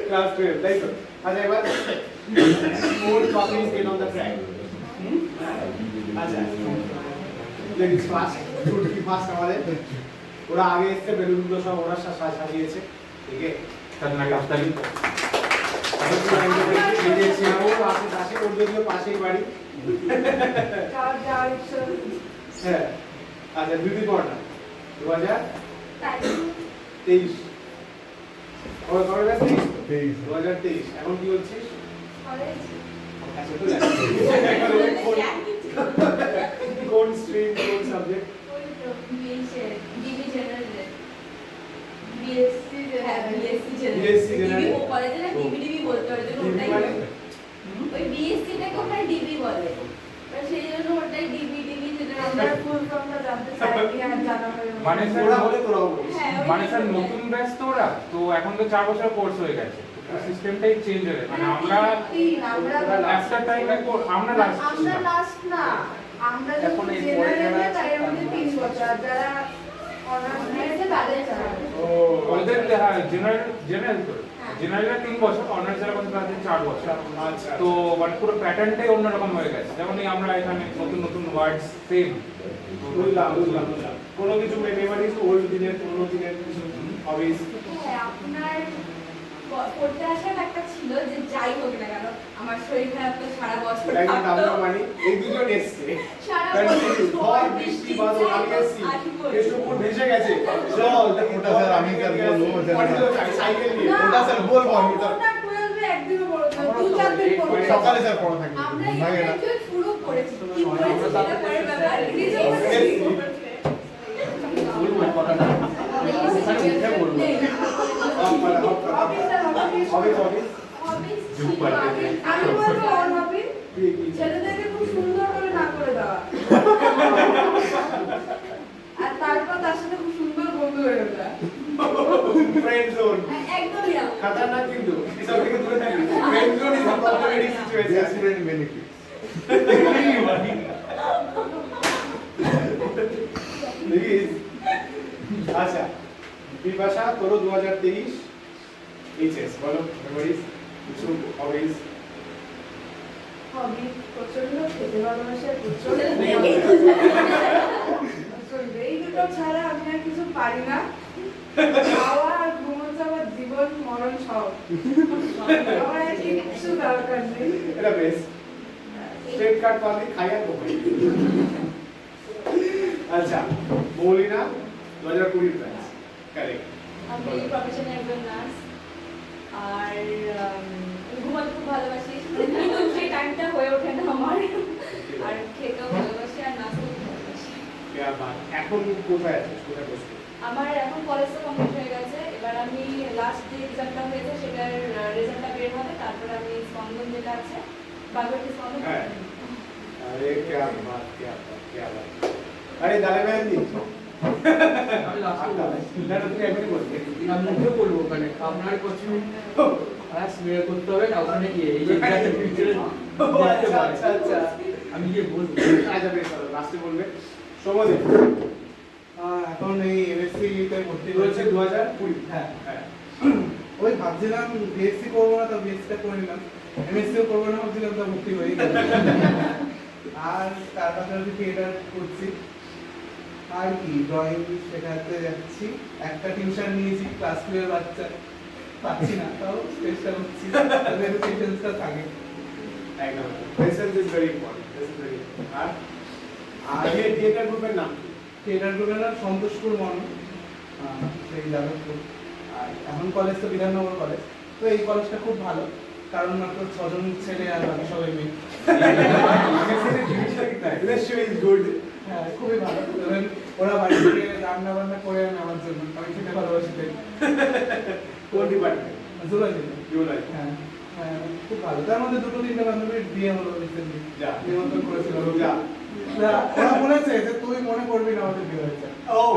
Speaker 3: ক্লাস 12 তাই তো। আচ্ছা এবার কোন topic is on the track? আচ্ছা লেডিস ফার্স্ট, চুটকি ফার্স্ট আমাদের। ওরা আগে এসে বেলুনগুলো সব ওরা সাজিয়েছে, ঠিক আছে?
Speaker 6: তার কাস্তালি
Speaker 3: পাশে ওদের পাশেই বাড়ি। হ্যাঁ আচ্ছা বিউটি কর্নার 2023 ওর কবে ব্যাচ 2023 এখন কি হচ্ছিস?
Speaker 1: কলেজ
Speaker 3: আচ্ছা তো কোন স্ট্রিম কোন সাবজেক্ট?
Speaker 1: ওই তো বিএসসি ডিবি জেনারেল বিএসসি
Speaker 7: হ্যাঁ, BSc general।
Speaker 3: BSc general।
Speaker 7: DB কলেজে না ডিবি বলতে হয়, যেন ওটাই
Speaker 3: মানে
Speaker 7: ওই বিএসসি টাকে ওখানে ডিবি বলে, আর সেই জন্য ওটাই ডিবি জেনারেল।
Speaker 1: আমরা ফুল ফর্মটা জানতে চাই কি আর জানা হবে না।
Speaker 6: মানে স্যার
Speaker 3: ওরা হলে তোরাও বলিস।
Speaker 7: হ্যাঁ, ওই
Speaker 6: মানে স্যার নতুন ব্যাচ তো ওরা, তো এখন তো 4 বছর কোর্স হয়ে গেছে, সিস্টেমটাই চেঞ্জ হয়ে গেছে। মানে আমরা একটা টাইমে আমরা লাস্ট
Speaker 1: আমরা লাস্ট না, আমরা
Speaker 5: এখন এই
Speaker 1: জেনারেলে তাই আমাদের 3 বছর, আর যারা অনার্স নিয়েছে তাদের 4 বছর।
Speaker 3: ও
Speaker 6: ওদের জেনারেল তো জেনারেলরা 3 বছর, অনার্স যারা করছে তাদের 4 বছর।
Speaker 3: আচ্ছা
Speaker 6: তো মানে পুরো প্যাটার্নটাই অন্যরকম হয়ে গেছে। যেমন এই আমরা এখানে নতুন নতুন ওয়ার্ডস সেম
Speaker 3: বুঝলাম। কোনো কিছু মেমোরিজ ওল্ড দিনের পুরনো দিনের কিছু হবিজ?
Speaker 7: হ্যাঁ, আপনার পড়তে আসার একটা ছিল যে যাই হোক না কেন আমার শরীর খারাপ তো সারা বছর
Speaker 3: একদম
Speaker 7: থাকতো।
Speaker 3: আমরা মানে এই দুজন এসছে
Speaker 7: সারা
Speaker 3: Continue,
Speaker 7: বছর
Speaker 3: ঝড় বৃষ্টি বাদল আমি এসছি কেষ্টপুর ভেসে গেছে চল
Speaker 2: ওটা স্যার আমি স্যার বলবো, স্যার।
Speaker 3: সাইকেল নিয়ে
Speaker 2: ওটা স্যার বলবো আমি, ওটা
Speaker 1: ওটা 12 এ একদিনও পড়তে হয়, 2-4 দিন পড়তে হয়।
Speaker 2: সকালে স্যার পড়া থাকে
Speaker 1: আমরা
Speaker 2: লাগে না।
Speaker 1: ইন্টারভিউ শুরু করেছি।
Speaker 7: কি করেছি সেটা পরের ব্যাপার।
Speaker 5: বলবো কথাটা ওখানে উঠে বলবো।
Speaker 3: হবে হবে
Speaker 1: হবিস ছিল আগে, আমি বলবো অন হবি ছেলেদেরকে খুব সুন্দর করে না করে দেওয়া, আর তারপর তার সাথে খুব সুন্দর বন্ধু হয়ে ওঠা।
Speaker 3: ফ্রেন্ড জোন
Speaker 7: একদমই না।
Speaker 3: খতরনাক কিন্তু এসব থেকে দূরে থাকি friend zone is problematic situation
Speaker 2: Yes, friend benefits.
Speaker 3: Please আচ্ছা বিপাশা তোর 2023 এইচএস বলো মেমোরিজ কিছু হবিজ?
Speaker 1: হবি প্রচন্ড খেতে ভালোবাসি আর প্রচন্ড প্রচন্ড এই দুটো ছাড়া আমি আর কিছু পারি না। খাওয়া আর ঘুমোতে আমার জীবন মরণ সব, আমার আর কিচ্ছু দরকার নেই।
Speaker 3: এটা বেশ স্ট্রেট কাট পাবি খাই আর ঘুমাই। আচ্ছা মৌলিনা 2020 ব্যাচ কারেক্ট।
Speaker 7: আমি প্রফেশনে একজন নার্স আর ঘুমাতে খুব ভালোবাসি, কিন্তু সেই টাইমটা হয়ে ওঠে না আমার। আর খেতেও ভালোবাসি আর নাচতেও খুব ভালোবাসি।
Speaker 3: এখন কোথায় আছিস, কোথায় বসছিস?
Speaker 7: আমার এখন কলেজ তো কমপ্লিট হয়ে গেছে, এবার আমি লাস্ট যে এক্সামটা হয়েছে সেটার রেজাল্টটা বের হবে, তারপর আমি স্পন্দন যেটা আছে বাগেরহাট স্পন্দন।
Speaker 3: হ্যাঁ अरे क्या बात क्या बात क्या बात अरे दादा बहन जी না তুমি এখনই বলতে
Speaker 5: আমি মুখে বলবো ওখানে আপনার কোচিং ক্লাস বের করতে হবে না, ওখানে গিয়ে এই যে ক্লাসের ফিউচারে
Speaker 3: আচ্ছা আচ্ছা
Speaker 5: আমি গিয়ে বলবো।
Speaker 3: আচ্ছা বেশ ভালো লাস্টে বলবে সমদেব
Speaker 4: এখন এই এমএসসি তে ভর্তি
Speaker 3: রয়েছে
Speaker 4: করেছে
Speaker 3: 2020
Speaker 4: হ্যাঁ
Speaker 3: হ্যাঁ
Speaker 4: ওই ভাবছিলাম বিএসসি করবো না, তো বিএসসিটা করে নিলাম। এমএসসিও করবো না ভাবছিলাম, তো ভর্তি হয়ে গেল। আর তার পাশাপাশি থিয়েটার করছি, আর কি ড্রয়িং শেখাতে যাচ্ছি। একটা টিউশন নিয়েছি ক্লাস 2 এর বাচ্চা, পাচ্ছি না, তাও চেষ্টা করছি যাতে পেশেন্সটা থাকে।
Speaker 3: একদম patience is very important, this is very important. আর এই থিয়েটার গ্রুপের নাম কি?
Speaker 4: থিয়েটার গ্রুপের নাম সন্তোষপুর মন, সেই যাদবপুর। আর এখন কলেজ তো বিধাননগর কলেজ। তো এই কলেজটা খুব ভালো, কারণ মাত্র 6 জন ছেলে আর বাকি সবাই মেয়ে।
Speaker 3: Relationship is good.
Speaker 4: হ্যাঁ খুবই ভালো। ধরেন ওরা বাড়ি থেকে রান্না বান্না করে আনে আমার জন্য, আমি খেতে ভালোবাসি তাই।
Speaker 3: কোন ডিপার্টমেন্ট?
Speaker 4: জুলজি।
Speaker 3: জুলজি।
Speaker 4: হ্যাঁ হ্যাঁ খুব ভালো। তার মধ্যে 2-3টা বান্ধবীর বিয়ে হলো রিসেন্টলি।
Speaker 3: যা।
Speaker 4: নিমন্ত্রণ করেছিল।
Speaker 3: যা।
Speaker 4: ওরা বলেছে যে তুই মনে করবি না আমাদের বিয়ে হয়েছে।
Speaker 3: Oh.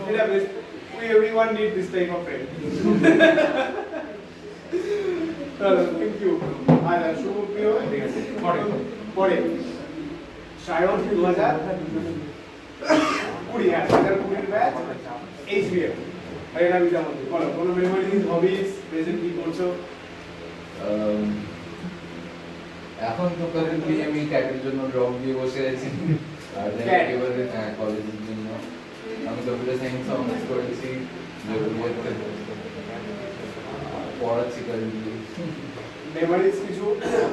Speaker 3: এটা বেশ we everyone need this type of friend. Thank you. আর শুভপ্রিয় ঠিক আছে পরে সায়ন 2020 হ্যাঁ 2020 ব্যাচ HBM হরিয়ানা বিদ্যামন্দির। বলো কোনো মেমোরিজ, হবিস, প্রেজেন্ট কি করছো?
Speaker 8: এখন তো কারেন্টলি আমি ক্যাটের জন্য ড্রপ দিয়ে বসে আছি, আর একেবারে কলেজের জন্য আমি কম্পিউটার সায়েন্স অনার্স করেছি, পড়াচ্ছি কারেন্টলি।
Speaker 3: মেমোরিজ কিছু,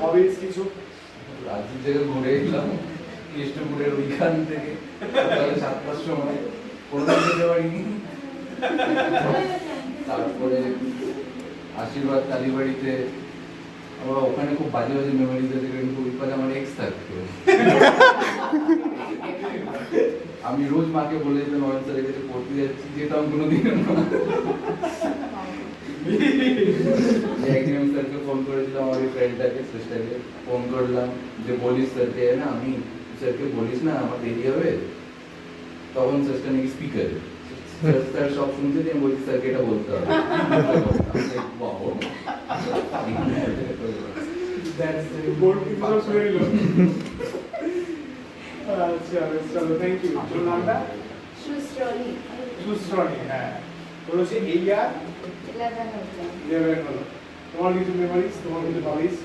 Speaker 3: হবিস কিছু?
Speaker 8: রাজ্যের জায়গায় ঘুরে এলাম কৃষ্ণপুরের ওইখান থেকে সকালে 7টার সময়, কোনোদিন যেতে পারিনি। তারপরে আশীর্বাদ কালীবাড়িতে, আমার ওখানে খুব বাজে বাজে মেমোরিজ আছে, কিন্তু ওই পাশে আমার এক্স থাকতো। আমি রোজ মাকে বলে যেতাম নয়ন স্যারের কাছে পড়তে যাচ্ছি, যেতাম কোনোদিনও না। একদিন আমি স্যারকে ফোন করেছিলাম, আমার ওই ফ্রেন্ডটাকে, সিস্টারকে ফোন করলাম যে বলিস স্যারকে না, আমি স্যারকে বলিস না আমার দেরি হবে। তখন স্যারটা নাকি স্পিকারে, স্যার সব শুনতে দিয়ে বলছি স্যারকে এটা বলতে হবে।
Speaker 3: বোর্ড কিছু শুনে নিল। আচ্ছা বেশ চলো থ্যাংক ইউ। তোর নামটা?
Speaker 1: সুশ্রনী।
Speaker 3: সুশ্রনী। হ্যাঁ বলেছি এই ইয়ার 11 হলো। তোমার কিছু মেমোরিজ, তোমার কিছু হবিস?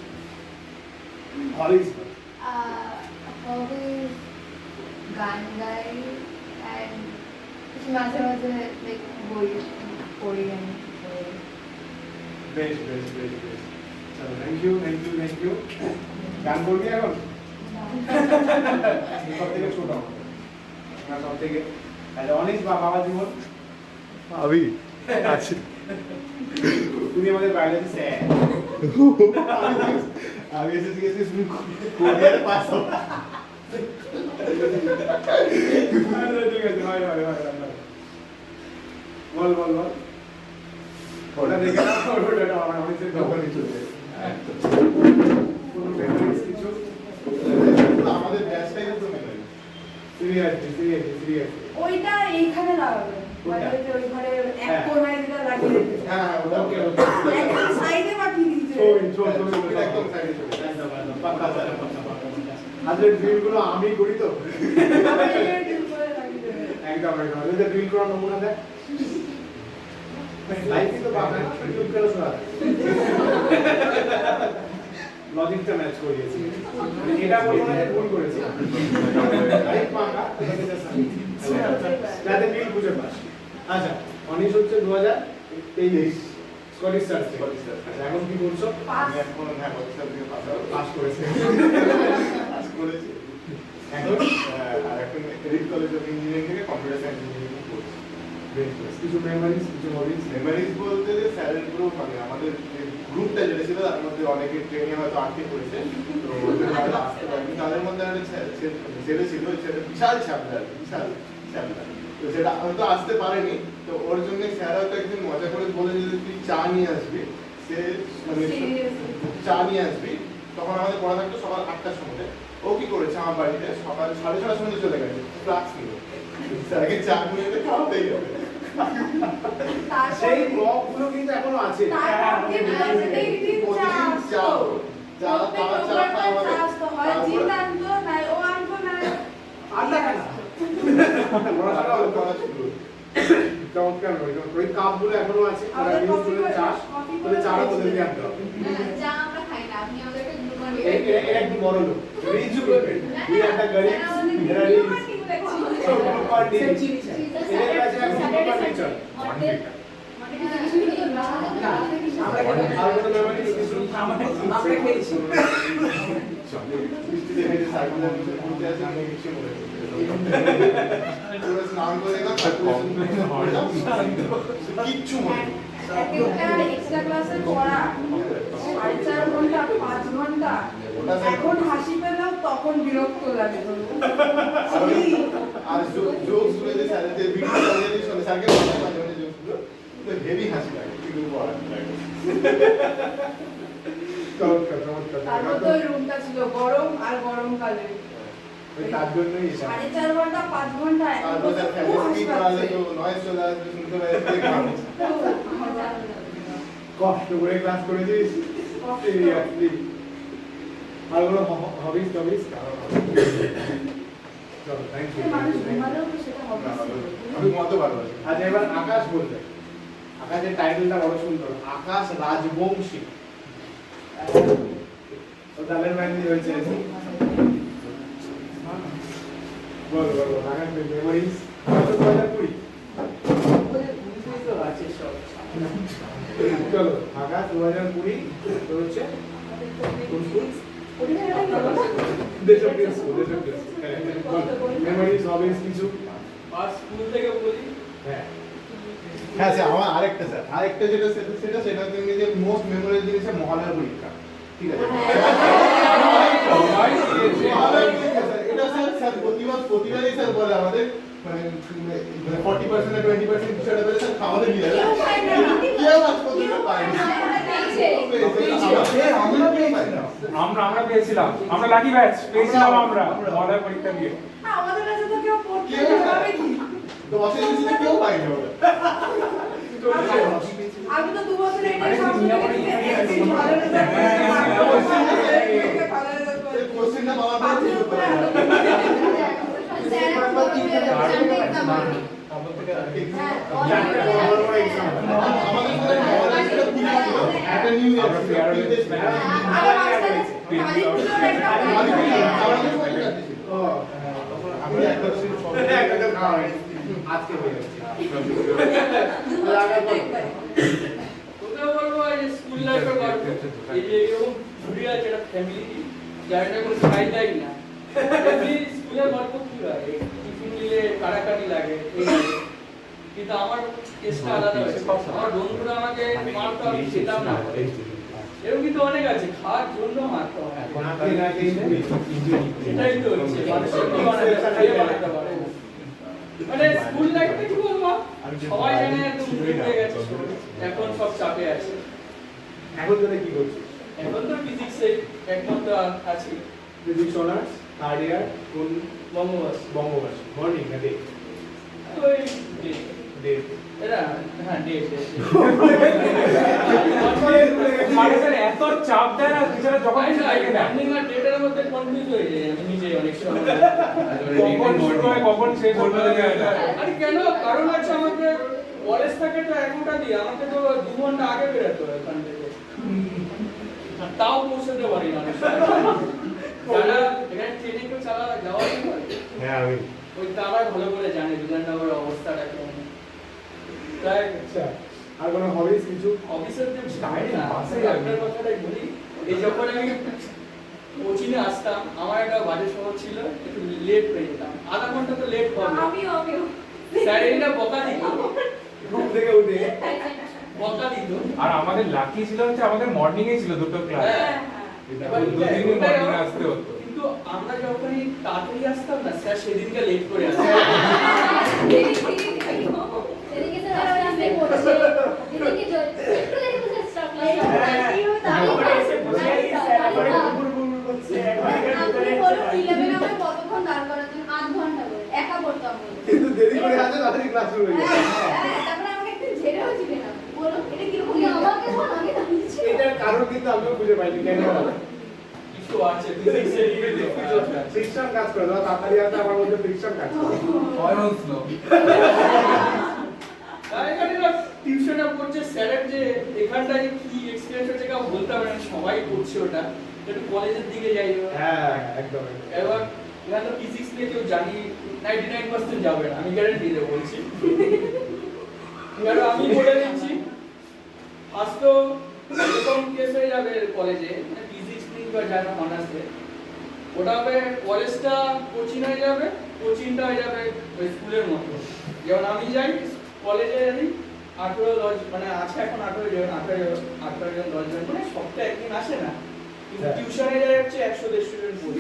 Speaker 3: হবিস
Speaker 9: hobbies, গান গাই and মাঝে মাঝে like বই পড়ি আমি।
Speaker 3: বেশ বেশ বেশ বেশ চলো thank you thank you thank you. গান করবি এখন? সব থেকে ছোট না সব থেকে তাহলে অনেক বাবা জীবন
Speaker 2: अभी अच्छा
Speaker 3: তুমি আমাদের বায়োলজি স্যার
Speaker 2: आगे से इसमें कोरिया पास हो
Speaker 3: ঠিক আছে হয় হয় হয় বল বল বল ওটা দেখে না ওটা আমার অনেক দরকার চলছে কোনো মেমোরিজ কিছু?
Speaker 2: আমাদের ব্যাচটাই তো মেমোরি
Speaker 3: সিরিয়াসলি সিরিয়াসলি সিরিয়াসলি
Speaker 1: ওইটা এইখানে লাগাবে, মানে ওই ঘরে এক কোণায় যেটা লাগিয়ে রেখেছে।
Speaker 2: হ্যাঁ ওটা
Speaker 3: ওকে
Speaker 1: একদম সাইডে পাঠিয়ে দিয়েছে।
Speaker 3: একদম সাইডে চলে একদম একদম পাক্কা স্যার পাক্কা পাক্কা হাতের ড্রিলগুলো আমি করি তো
Speaker 1: আমি এটা ডিল করে লাগিয়ে দেবে।
Speaker 3: একদম একদম এই ড্রিল করার নমুনা দেখ লাইফই তো পাবে না, টিউব কেন শোনা লজিকটা ম্যাচ করিয়েছি, এটা বলবো না যে ভুল করেছি, লাইফ পাকা যাতে বিল বুঝে পাস। আচ্ছা, অনিশ হচ্ছে 2023 স্কটিশ চার্চ থেকে। আচ্ছা, এখন কি করছো?
Speaker 2: আমি এখন হ্যাঁ প্রফেসর দিয়ে
Speaker 3: পাস করেছে।
Speaker 2: পাস করেছি। এখন আর এখন রিড কলেজ অফ ইঞ্জিনিয়ারিং থেকে কম্পিউটার সায়েন্স ইঞ্জিনিয়ারিং করছি।
Speaker 3: কিছু মেমোরিজ, কিছু হবিজ?
Speaker 2: মেমোরিজ বলতে যে স্যারের গ্রুপ, মানে আমাদের যে গ্রুপটা যেটা ছিল তার মধ্যে অনেকে ট্রেনে হয়তো আটকে পড়েছে, তো ওদের হয়তো আসতে পারেনি। তাদের মধ্যে একটা ছেলে ছিল, সেটা বিশাল ছাপলার, বিশাল ছাপলার, তো সেটা হয়তো আসতে পারেনি। তো ওর জন্য স্যার হয়তো একদিন মজা করে বলে যে তুই চা নিয়ে আসবি, সে মানে চা নিয়ে আসবি। তখন আমাদের পড়া থাকতো সকাল 8টার সময়। ও কি করেছে আমার বাড়িতে সকাল 6:30 সময় চলে গেছে ফ্লাক্স নিয়ে, স্যারকে চা নিয়ে খাওয়াতেই হবে।
Speaker 3: সেই ব্লগগুলো কিন্তু এখনো আছে। চমৎকার, ওই কাপগুলো এখনো আছে, চাষ করে চারা ওদেরকে আনতে হবে।
Speaker 9: যা আমরা খাই না, আপনি আমাদেরকে গ্লুকন ডি
Speaker 3: এরা একটু বড় লোক, রিচ গরিব, এই একটা গরিব, এরা রিচ গ্লুকন ডি, এদের কাছে এখন গ্লুকন ডি চলে। আর কোনো মেমোরি কিছু
Speaker 4: আমরা খেয়েছি।
Speaker 2: বৃষ্টিতে ভেজে সাইকেলের মধ্যে ঘুরতে আসি, আমি কিছু মনে করি পুরো স্নান করে গেলাম, কিচ্ছু মনে নেই।
Speaker 1: একটা এক্সট্রা ক্লাসের পড়া 4.5 ঘন্টা 5 ঘন্টা, এখন হাসি পেলেও তখন বিরক্ত লাগে।
Speaker 2: আর জোকস গুলো যে স্যারের যে ভিডিও চালিয়ে শুনে স্যারকে মাঝে মাঝে জোকস গুলো তো হেভি হাসি লাগে, কিন্তু পড়া লাগে।
Speaker 3: চমৎকার চমৎকার।
Speaker 1: তারপর তো রুমটা ছিল গরম, আর গরমকালে
Speaker 3: তার জন্যই এটা
Speaker 1: 4.5 ঘন্টা 5 ঘন্টা
Speaker 2: তারপর স্যার ফ্যামিলি পড়ালে তো নয়েজ চলে আসবে, শুনতে পাবে।
Speaker 3: কষ্ট করে ক্লাস করেছিস, সিরিয়াসলি। আর কোনো হবিস টবিস? চলো, থ্যাংক ইউ।
Speaker 2: আমি মতো ভালোবাসি।
Speaker 3: আচ্ছা, এবার আকাশ বলবে। আকাশের টাইটেলটা বড় সুন্দর, আকাশ রাজবংশী। ও দালের ম্যাগনি হয়েছে। বলো বলো, আকাশ মেমোরিজ 2020। চলো, আকাশ 2020 তো হচ্ছে দেশপ্রিয় স্কুল, দেশপ্রিয় স্কুল। মেমোরিজ হবিস কিছু?
Speaker 5: আর স্কুল থেকে বলি,
Speaker 3: হ্যাঁ
Speaker 2: হ্যাঁ স্যার, আমার আরেকটা স্যার, আরেকটা যেটা সেটা হচ্ছে যে মোস্ট মেমোরেবল জিনিস হচ্ছে মহালয়া পরীক্ষা। ঠিক আছে, মহালয়া পরীক্ষা স্যার, এটা স্যার প্রতিবারই স্যার বলে আমাদের মানে 40% আর 20% বিষয়টা পেলে স্যার খাওয়াতে দিয়ে দেয়। কেউ আজ পর্যন্ত পায়নি।
Speaker 6: আমরা পেয়েছিলাম, আমরা লাকি ব্যাচ পেয়েছিলাম আমরা মহালয়া পরীক্ষা দিয়ে।
Speaker 1: আমাদের কাছে তো কেউ পড়তে পারবে কি?
Speaker 2: তো অসের বিষয়ে কেউ পায়নি ওটা।
Speaker 1: আমি তো 2 বছর এটাই
Speaker 2: কোশ্চেনটা পাওয়ার পর কি করতে হবে?
Speaker 9: স্যার আমাদের এক্সাম
Speaker 2: আমাদের একটা নিউ ইয়ার আমি একটা
Speaker 3: আজকে হয়ে যাচ্ছে।
Speaker 5: তোকে বলবো এই স্কুল লাইফের গল্প, এই যে এরকম ঘুরে আছে একটা ফ্যামিলি, যারা কোনো খাই দেয় না, এমনি স্কুলের গল্প কি হয়, টিফিন নিলে কাড়াকাড়ি লাগে, এই লাগে। কিন্তু আমার কেসটা আলাদা হয়েছে, আমার বন্ধুরা আমাকে মারতো, আমি খেতাম না। এরকম কিন্তু অনেক আছে, খাওয়ার জন্য মারতো হয়। সেটাই তো হচ্ছে, মানুষের কি বানাতে খেয়ে বানাতে পারে। মানে স্কুল লাইফটা কি বলবো, সবাই জানে একদম ঘুরে গেছে, এখন সব চাপে আছে।
Speaker 3: এখন তোরা কি করছিস?
Speaker 5: এখন তো ফিজিক্সে একমাত্র আছি।
Speaker 3: ফিজিক্স অনার্স, থার্ড ইয়ার, কোন?
Speaker 5: বঙ্গবাসী।
Speaker 3: বঙ্গবাসী। মর্নিং না ডে?
Speaker 5: ওই
Speaker 3: ডে।
Speaker 5: এরা হ্যাঁ ডে
Speaker 6: মানে স্যার এত চাপ দেয় না টিচার, যখন কিছু লাগে না
Speaker 5: মর্নিং আর ডেটার মধ্যে কনফিউজ হয়ে যায় আমি নিজে অনেক সময়।
Speaker 6: কখন শুরু হয় কখন শেষ হতে যায় না।
Speaker 5: আরে কেন, কারণ আছে আমাকে কলেজ থেকে তো 1 দিয়ে আমাকে তো 2 ঘন্টা আগে বেরোতে হয় এখান থেকে। আর তাও পৌঁছাতে পারি না অনেক সময়। যারা এখানে ট্রেনে কেউ যাওয়া হয়
Speaker 3: হ্যাঁ আমি
Speaker 5: ওই তারা ভালো করে জানে বিধাননগরের অবস্থাটা কেমন। তাই
Speaker 3: আচ্ছা আর কোনো হবিস কিছু
Speaker 5: অফিসের যে টাইম না আপনার কথাটাই বলি, এই যখন আমি কোচিংয়ে আসতাম আমার একটা বাজে স্বভাব ছিল, একটু লেট হয়ে যেতাম, আধা ঘন্টা তো লেট হবে।
Speaker 7: আমিও
Speaker 5: স্যার এটা বকা দিত,
Speaker 3: ঘুম থেকে উঠে
Speaker 5: বকা দিত।
Speaker 6: আর আমাদের লাকি ছিল হচ্ছে আমাদের মর্নিং এ ছিল দুটো ক্লাস,
Speaker 5: হ্যাঁ,
Speaker 6: এবার দুদিনই মর্নিং আসতে হতো।
Speaker 5: কিন্তু আমরা যখনই তাড়াতাড়ি আসতাম না স্যার সেদিনকে লেট করে আসতাম।
Speaker 9: এদিকে স্যার আস্তে আস্তে করছে, এদিকে একটু লেট করে স্টার্ট ক্লাস
Speaker 5: তারপরে এসে বসে আছে স্যার আবার
Speaker 3: বুড়বুড় করছে
Speaker 9: আপনি বলুন 11 আমরা কতক্ষণ দাঁড় করাতেন? 8 ঘন্টা করে একা পড়তাম বলে।
Speaker 3: কিন্তু দেরি করে আসে তাড়াতাড়ি ক্লাস শুরু হয়ে যায়।
Speaker 9: হ্যাঁ, তারপরে আমাকে একটু ঝেড়েও দিবে না, বলুন এটা কিরকম? আমাকে বল, আমি দাঁড়িয়েছি।
Speaker 3: এটার কারণ কিন্তু আমিও খুঁজে পাইনি কেন
Speaker 5: কিছু আছে ফিজিক্সের
Speaker 3: ফ্রিকশন কাজ করে দাও তাড়াতাড়ি আসে আমার মধ্যে ফ্রিকশন কাজ করে
Speaker 8: অয়ন স্লো
Speaker 5: টিউশনে পড়ছে স্যারের যে এখানটায় কি এক্সপেরিয়েন্স হচ্ছে কেউ বলতে পারে না, সবাই করছে ওটা। একটু কলেজের দিকে যাই
Speaker 3: হ্যাঁ একদম
Speaker 5: এবার এখানে তো ফিজিক্স নিয়ে কেউ জানি 99% যাবে না, আমি গ্যারান্টি দিয়ে বলছি। কারণ আমি বলে দিচ্ছি আজ তো এরকম কেস হয়ে যাবে কলেজে, মানে ফিজিক্স নিয়ে বা যারা অনার্সে ওটা হবে কলেজটা কোচিং হয়ে যাবে, কোচিংটা হয়ে যাবে ওই স্কুলের মতো। যেমন আমি যাই কলেজে যাই 18 মানে আছে এখন 18 জন 18 জন 10 জন, মানে সপ্তাহে একদিন আসে না, কিন্তু টিউশনে যাই হচ্ছে 100-150 জন পড়ে।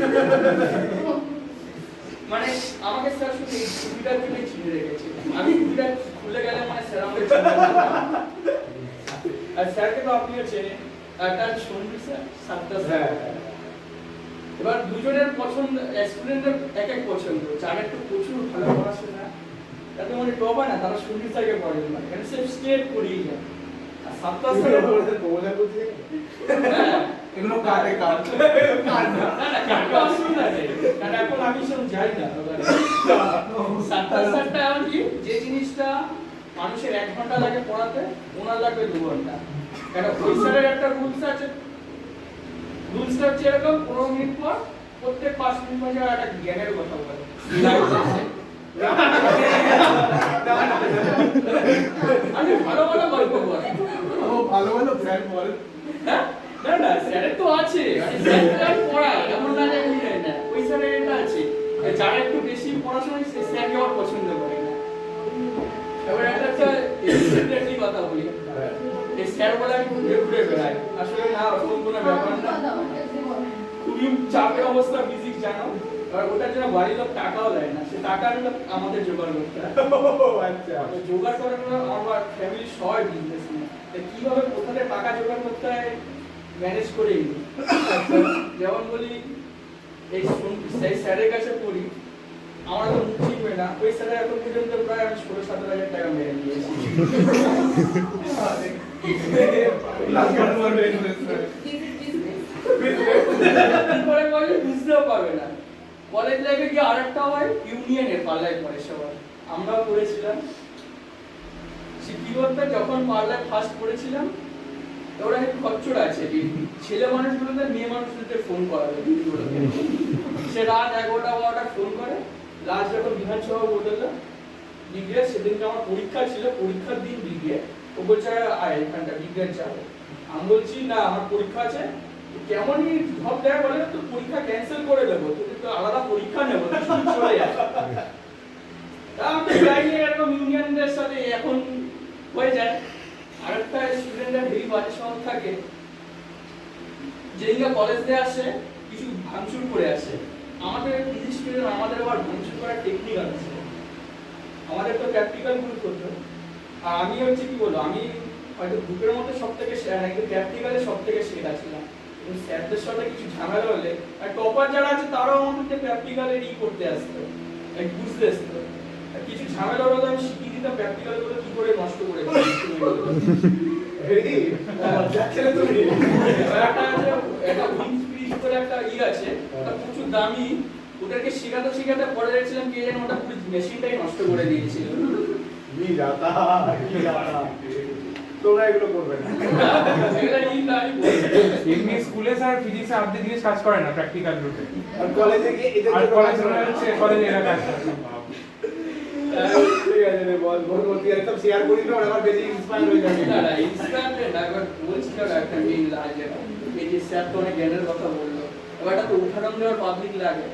Speaker 5: মানে আমাকে স্যার শুধু এই ছুটিটার জন্যই চিনে রেখেছে, আমি ছুটিটা খুলে গেলে মানে স্যার আমাকে চিনে রাখে। আর স্যারকে তো আপনিও চেনেন, একটা সন্ধি স্যার 7টা স্যার। এবার দুজনের পছন্দ, স্টুডেন্টের এক এক পছন্দ, যার একটু প্রচুর ভালো পড়াশোনা তাতে মানে টপ হয় না, তারা সন্ধি স্যারকে পড়ে না, এখানে সে স্টেট করিয়ে যায়। আর 7টা স্যার
Speaker 3: প্রমোশন করছে
Speaker 8: এগুলো কাটে কাট
Speaker 5: না কাটতে অসুবিধা নেই, কারণ এখন আমি সব যাই না ওখানে। 7টা স্যারটা এমন কি যে জিনিসটা মানুষের 1 ঘন্টা লাগে পড়াতে ওনার লাগবে 2 ঘন্টা। কারণ ওই স্যারের একটা রুলস আছে, রুলসটা হচ্ছে এরকম 15 মিনিট পর প্রত্যেক 5 মিনিট পর একটা জ্ঞানের কথা বলে। আমি ভালো ভালো গল্প বলি।
Speaker 3: ও ভালো ভালো ফ্যান বল
Speaker 5: হ্যাঁ না না স্যারের তো আছে, মানে স্যার পড়ায় এমন না যে বুঝে না, ওই স্যারের এটা আছে যারা একটু বেশি পড়াশোনা সে স্যারকে আমার পছন্দ করে না। এবার একটা এক্সিডেন্টলি কথা বলি, এই স্যার বলে আমি ঘুরে ঘুরে বেড়াই, আসলে না ওরকম কোনো ব্যাপার না, খুবই চাপের অবস্থা ফিজিক্স জানো। আর ওটার জন্য বাড়ির লোক টাকাও দেয় না, সে টাকাগুলো আমাদের জোগাড় করতে হয়।
Speaker 3: আচ্ছা
Speaker 5: তো জোগাড় করার জন্য আমার ফ্যামিলি সবাই বিজনেস নিয়ে, কিভাবে কোথা থেকে টাকা জোগাড় করতে হয় ম্যানেজ করেই নিই। যেমন বলি এই স্যারের কাছে পড়ি, আমার তো মুখ চিনবে না, ওই স্যারের এখন পর্যন্ত প্রায় আমি 16-17 হাজার টাকা মেরে নিয়েছি। বুঝতেও পারবে না। কলেজ লাইফে গিয়ে আরেকটা হয় ইউনিয়নের পাল্লায় পড়ে সবাই, আমরাও পড়েছিলাম। সে কি বলতে যখন পাল্লায় ফার্স্ট পড়েছিলাম ওরা একটু খরচড়া আছে, ছেলে মানুষগুলোতে মেয়ে মানুষদের ফোন করা যায়, সে রাত 11টা-12টা ফোন করে। লাস্ট যখন বিধানসভা ভোট হলো বিজ্ঞান, সেদিনকে আমার পরীক্ষা ছিল, পরীক্ষার দিন বিজ্ঞান, ও বলছে আয় এখানটা বিজ্ঞান যাবে। আমি বলছি না আমার পরীক্ষা আছে। কেমনই ভাব দেয় বলে তো পরীক্ষা ক্যান্সেল করে দেবো, তোকে তো আলাদা পরীক্ষা নেবো, তুই চলে যা। আমি যাই এরকম ইউনিয়নদের সাথে এখন হয়ে যায়। আরেকটা স্টুডেন্টরা হেভি বাজে স্বভাব থাকে, যেদিনকে কলেজ দিয়ে আসে কিছু ভাঙচুর করে আসে। আমাদের ফিজিক্স স্টুডেন্ট, আমাদের আবার ভাঙচুর করার টেকনিক আছে, আমাদের তো প্র্যাকটিক্যাল গুলো করতে। আর আমি হচ্ছে কি বলবো, আমি হয়তো গ্রুপের মধ্যে সব থেকে একদম প্র্যাকটিক্যালে সব থেকে শেখা ছিলাম। স্যারদের সাথে কিছু ঝামেলা হলে আর টপার যারা আছে তারাও আমাদেরকে প্র্যাকটিক্যালের করতে আসতো, বুঝতে আসতো। কিছু ঝামেলা হলে আমি শিখিয়ে দিতাম প্র্যাকটিক্যাল গুলো কি করে নষ্ট করে আছে, প্রচুর দামি, ওটাকে শেখাতে শেখাতে পরে দেখছিলাম কে যেন ওটা পুরো মেশিনটাই নষ্ট করে দিয়েছিল।
Speaker 3: কি যাতা তোমরা এগুলো করবে না।
Speaker 6: এমনি স্কুলে স্যার ফিজিক্সে আর্ধেক জিনিস কাজ করে না প্র্যাকটিক্যাল রুটে,
Speaker 3: আর কলেজে গিয়ে এদের
Speaker 6: আর
Speaker 3: জন্য
Speaker 6: কলেজে
Speaker 3: কাজ করে না।
Speaker 6: হচ্ছে কলেজে এরা কাজ করে।
Speaker 3: ঠিক আছে রে বল বল তুই একদম শেয়ার করিস না আমার বেশি ইন্সপায়ার হয়ে যাবে।
Speaker 10: না না ইনস্ট্যান্ট একবার বলছিল একটা মেইন লাগে এই যে স্যার তো অনেক জ্ঞানের কথা বললো, এবার একটা তো উদাহরণ দেওয়ার পাবলিক লাগে।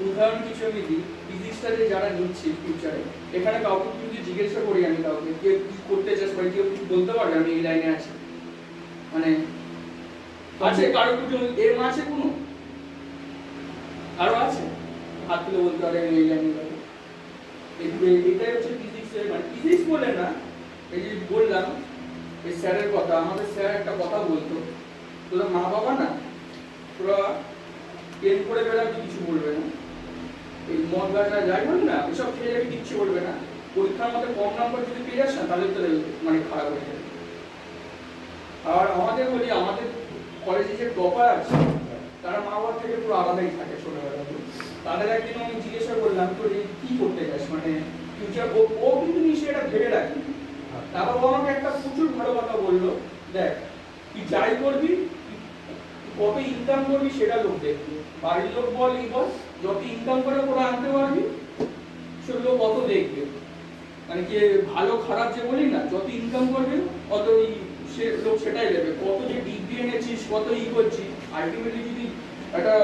Speaker 10: উদাহরণ কিছু আমি দিই, ফিজিক্সটা যে যারা নিচ্ছি ফিউচারে, এখানে কাউকে যদি জিজ্ঞাসা করি আমি কাউকে কে কি করতে চাস বা কেউ কিছু বলতে পারবে আমি এই লাইনে আছি, মানে আছে কারো কিছু এর মাঝে কোনো আরো আছে হাত তুলে বলতে পারে আমি এই লাইনে যাবো। এটাই হচ্ছে ফিজিক্সের, মানে ফিজিক্স বলে না, এই যে বললাম এই স্যারের কথা, আমাদের স্যার একটা কথা বলতো, তোরা মা বাবা না তোরা পেন করে বেড়াবি কিছু বলবে না, এই মদ গাঁজা যাই বল না ওইসব খেয়ে যাবি কিচ্ছু বলবে না, পরীক্ষার মধ্যে কম নাম্বার যদি পেয়ে যাস না তাহলে তো মানে খারাপ হয়ে যাবে। আর আমাদের বলি আমাদের কলেজে যে টপার আছে তারা মা বাবার থেকে পুরো আলাদাই থাকে ছোটবেলা থেকে। তাদের একদিন আমি জিজ্ঞাসা করলাম তো কি করতে চাস মানে ফিউচার, ও কিন্তু নিশ্চয়ই এটা ভেবে রাখি। তারপর ও আমাকে একটা প্রচুর ভালো কথা বললো, দেখ তুই যাই করবি কত ইনকাম করবি সেটা লোক দেখবি, বাড়ির লোক বল এই বল যত ইনকাম করে ওরা আনতে পারবি সে লোক কত দেখবে, মানে কি ভালো খারাপ যে বলি না যত ইনকাম করবি অত সে লোক সেটাই দেবে, কত যে ডিগ্রি এনেছিস কত করছিস আলটিমেটলি যদি একটা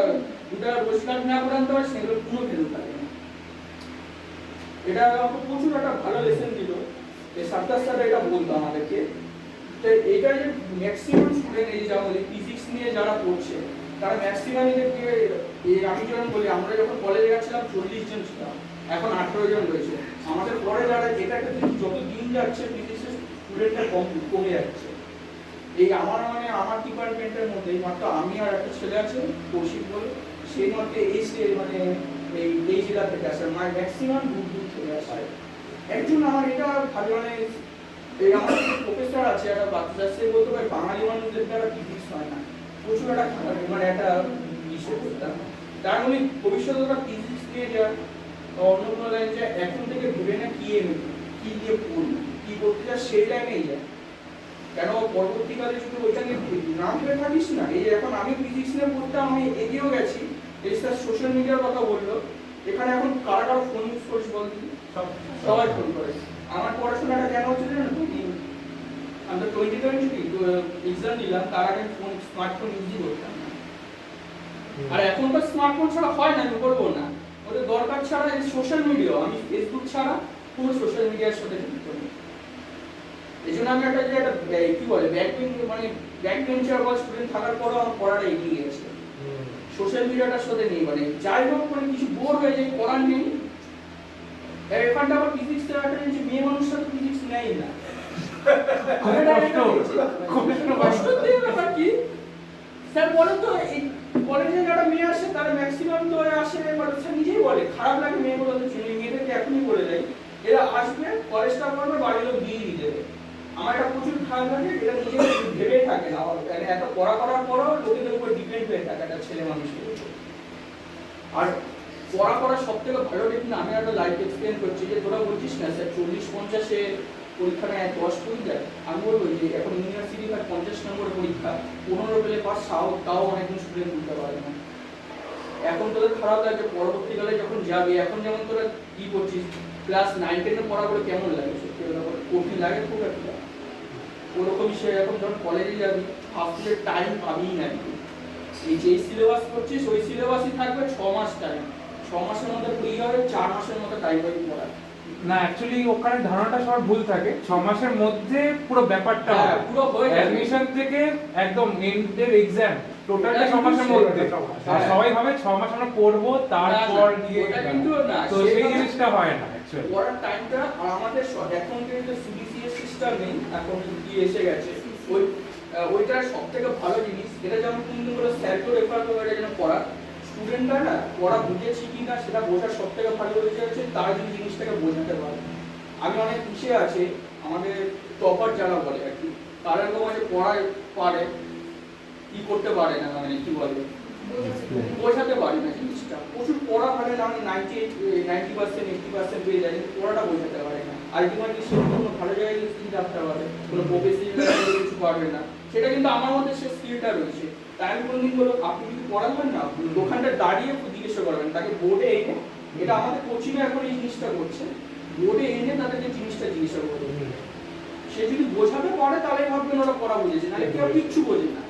Speaker 10: দুটা রোজগার না করে আনতে পারিস সেগুলো কোনো ভ্যালু থাকে না। এটা আমাকে প্রচুর একটা ভালো লেসন দিল এই সাত্তার স্যার এটা বলতো আমাদেরকে। তো এইটা যে ম্যাক্সিমাম স্টুডেন্ট এই যেমন ফিজিক্স নিয়ে যারা পড়ছে তারা ম্যাক্সিমাম আমি যখন বলি আমরা যখন কলেজে গেছিলাম 40 জন ছিলাম, এখন 18 জন রয়েছে। আমাদের পরে যারা এটা একটা যত দিন যাচ্ছে ফিজিক্সের স্টুডেন্টটা কমে যাচ্ছে। এই আমার মানে আমার ডিপার্টমেন্টের মধ্যে মাত্র আমি আর একটা ছেলে আছে কৌশিক বলে, সেই মধ্যে মানে এই জেলা থেকে আসে, মানে ম্যাক্সিমাম দূর দূর থেকে আসে। একজন আমার এটা ভালো মানে এই আমাদের প্রফেসর আছে একটা বাচ্চা, সে বলতে পারে বাঙালি মানুষদের দ্বারা ফিজিক্স হয় না, প্রচুর একটা মানে একটা বিষয় করতাম। তার মানে ভবিষ্যতে ওরা ফিজিক্স দিয়ে যা অন্য কোনো লাইন যায় এখন থেকে ভেবে না কি দিয়ে পড়বো কি করতে যা সেই লাইনেই যায়, কেন পরবর্তীকালে যদি ওইটা নিয়ে না ভেবে থাকিস না। এই এখন আমি ফিজিক্স নিয়ে পড়তাম, আমি এগিয়েও গেছি, এই স্যার সোশ্যাল মিডিয়ার কথা বললো, এখানে এখন কারা কারো ফোন ইউজ করিস বলতে সবাই ফোন করে। আমার পড়াশোনাটা কেন হচ্ছে জানো আমরা 2020 এক্সাম দিলাম তার আগে ফোন স্মার্টফোন ইউজই করতাম না, আর এখন তো স্মার্টফোন ছাড়া হয় না, আমি করবো না, ওদের দরকার ছাড়া এই সোশ্যাল মিডিয়া, আমি ফেসবুক ছাড়া পুরো সোশ্যাল মিডিয়ার সাথে যুক্ত নেই। এই জন্য আমি একটা যে একটা কি বলে ব্যাক বেঞ্চার বা স্টুডেন্ট থাকার পরও আমার পড়াটা এগিয়ে গেছে সোশ্যাল মিডিয়াটার সাথে নেই, মানে যাই হোক মানে কিছু বোর হয়ে যায় পড়ার নেই। এখানটা আবার ফিজিক্স একটা যে মেয়ে মানুষরা তো ফিজিক্স নেয় না, কষ্ট দিয়ে ব্যাপার কি স্যার বলেন তো এই কলেজে যারা মেয়ে আসে তারা ম্যাক্সিমাম তো আসে স্যার নিজেই বলে খারাপ লাগে মেয়েগুলো তো চিনি মেয়েদেরকে এখনই বলে দেয় এরা আসবে কলেজটা করবে বাড়ির লোক দিয়ে দিয়ে দেবে। আমার এটা প্রচুর খারাপ লাগে, এটা নিজে ভেবে থাকে না মানে এত পড়া করার পরও লোকেদের উপর ডিপেন্ড হয়ে থাকে একটা ছেলে মানুষের। আর পড়া করার সব থেকে ভালো দেখুন আমি একটা লাইফ এক্সপিরিয়েন্স করছি যে তোরা বলছিস না স্যার 40-50-এ পরীক্ষাটা 10 করে যায়, আমি বলবো যে এখন ইউনিভার্সিটি বা 50 নম্বর পরীক্ষা 15 পেলে পাস তাও অনেকজন স্টুডেন্ট বুঝতে পারে না। এখন তোদের খারাপ লাগে পরবর্তীকালে যখন যাবে, এখন যেমন তোরা কি করছিস ক্লাস 9-10 এ পড়াগুলো কেমন লাগে সত্যি কথা বল কঠিন লাগে খুব একটা, ওরকমই সে এখন যখন কলেজে যাবি হাফতে টাইম পাবি না, এই যে সিলেবাস করছিস ওই সিলেবাসই থাকবে 6 মাস টাইম, 6 মাসের মধ্যে ফ্রি হবে 4 মাসের মধ্যে টাইম পাবি পড়া
Speaker 6: না। অ্যাকচুয়ালি ওখানে ধারণাটা সবার ভুল থাকে, 6 মাসের মধ্যে পুরো ব্যাপারটা
Speaker 10: হ্যাঁ পুরো হয়ে যাবে
Speaker 6: অ্যাডমিশন থেকে একদম এন্ডের এক্সাম টোটালটা 6 মাসের মধ্যে, আর সবাই ভাবে 6 মাস আমরা পড়বো তারপর গিয়ে
Speaker 10: ওটা কিন্তু না,
Speaker 6: তো সেই জিনিসটা হয় না অ্যাকচুয়ালি
Speaker 10: পড়ার টাইমটা। আর আমাদের এখন কিন্তু সিবিসিএস সিস্টেম নেই, এখন কি এসে গেছে ওইটা সবথেকে ভালো জিনিস, এটা যেমন কিন্তু করে স্যারকে রেফার করে যেন পড়া স্টুডেন্টরা না পড়া বুঝেছি কি না সেটা বোঝার সবথেকে ভালো হয়েছে তারা যদি জিনিসটাকে বোঝাতে পারে। আমি অনেক পিছিয়ে আছে আমাদের টপার যারা বলে আর কি, তারা এরকম আছে পড়ায় পারে কি করতে পারে না, মানে কি বলে বোঝাতে পারে না জিনিসটা, প্রচুর পড়া মানে আমি 90% 80% পেয়ে যাই, পড়াটা বোঝাতে পারে না। আলটিমেটলি সে কোনো ভালো জায়গায় গিয়ে যাত্রা পারে, কোনো প্রফেশনাল কিছু পারবে না, সেটা কিন্তু আমার মধ্যে সে স্কিলটা রয়েছে। তাই আমি কোনোদিন বলবো আপনি যদি পড়াবেন না দোকানটা দাঁড়িয়ে জিজ্ঞাসা করবেন, তাকে বোর্ডে এনে, এটা আমাদের কোচিংয়ে এখন এই জিনিসটা করছে, বোর্ডে এনে তাদেরকে জিনিসটা জিজ্ঞাসা করবে। সে যদি বোঝাতে পারে তাহলে ভাববেন ওরা পড়া বুঝেছে, নাহলে কেউ কিচ্ছু বোঝে না।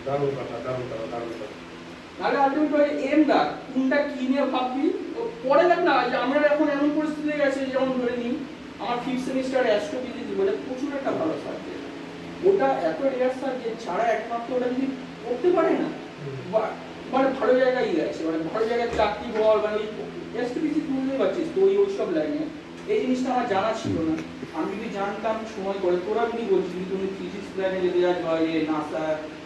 Speaker 3: দারুণ কথা, দারুণ কথা, দারুণ কথা।
Speaker 10: নাহলে আলটিমেটলি এম দা কোনটা কি নিয়ে ভাববি পরে দেখ না। যে আমরা এখন এমন পরিস্থিতি গেছে, যেমন ধরে নিই আমার 5th সেমিস্টার অ্যাস্ট্রোফিজিক্স বলে প্রচুর একটা ভালো সাবজেক্ট, ওটা এত রেয়ার সাবজেক্ট, ছাড়া একমাত্র ওটা যদি পড়তে পারে না মানে ভালো জায়গায় গেছে, মানে ভালো জায়গায় চাকরি বল, মানে ওই অ্যাস্ট্রোফিজিক্স বুঝতে পারছিস তো ওইসব লাইনে এই জিনিসটা আমার জানা ছিল না। আমি যদি জানতাম সময় করে, তোরা যদি বলছিস যদি তুমি ফিজিক্স লাইনে যেতে যাস বা নাসা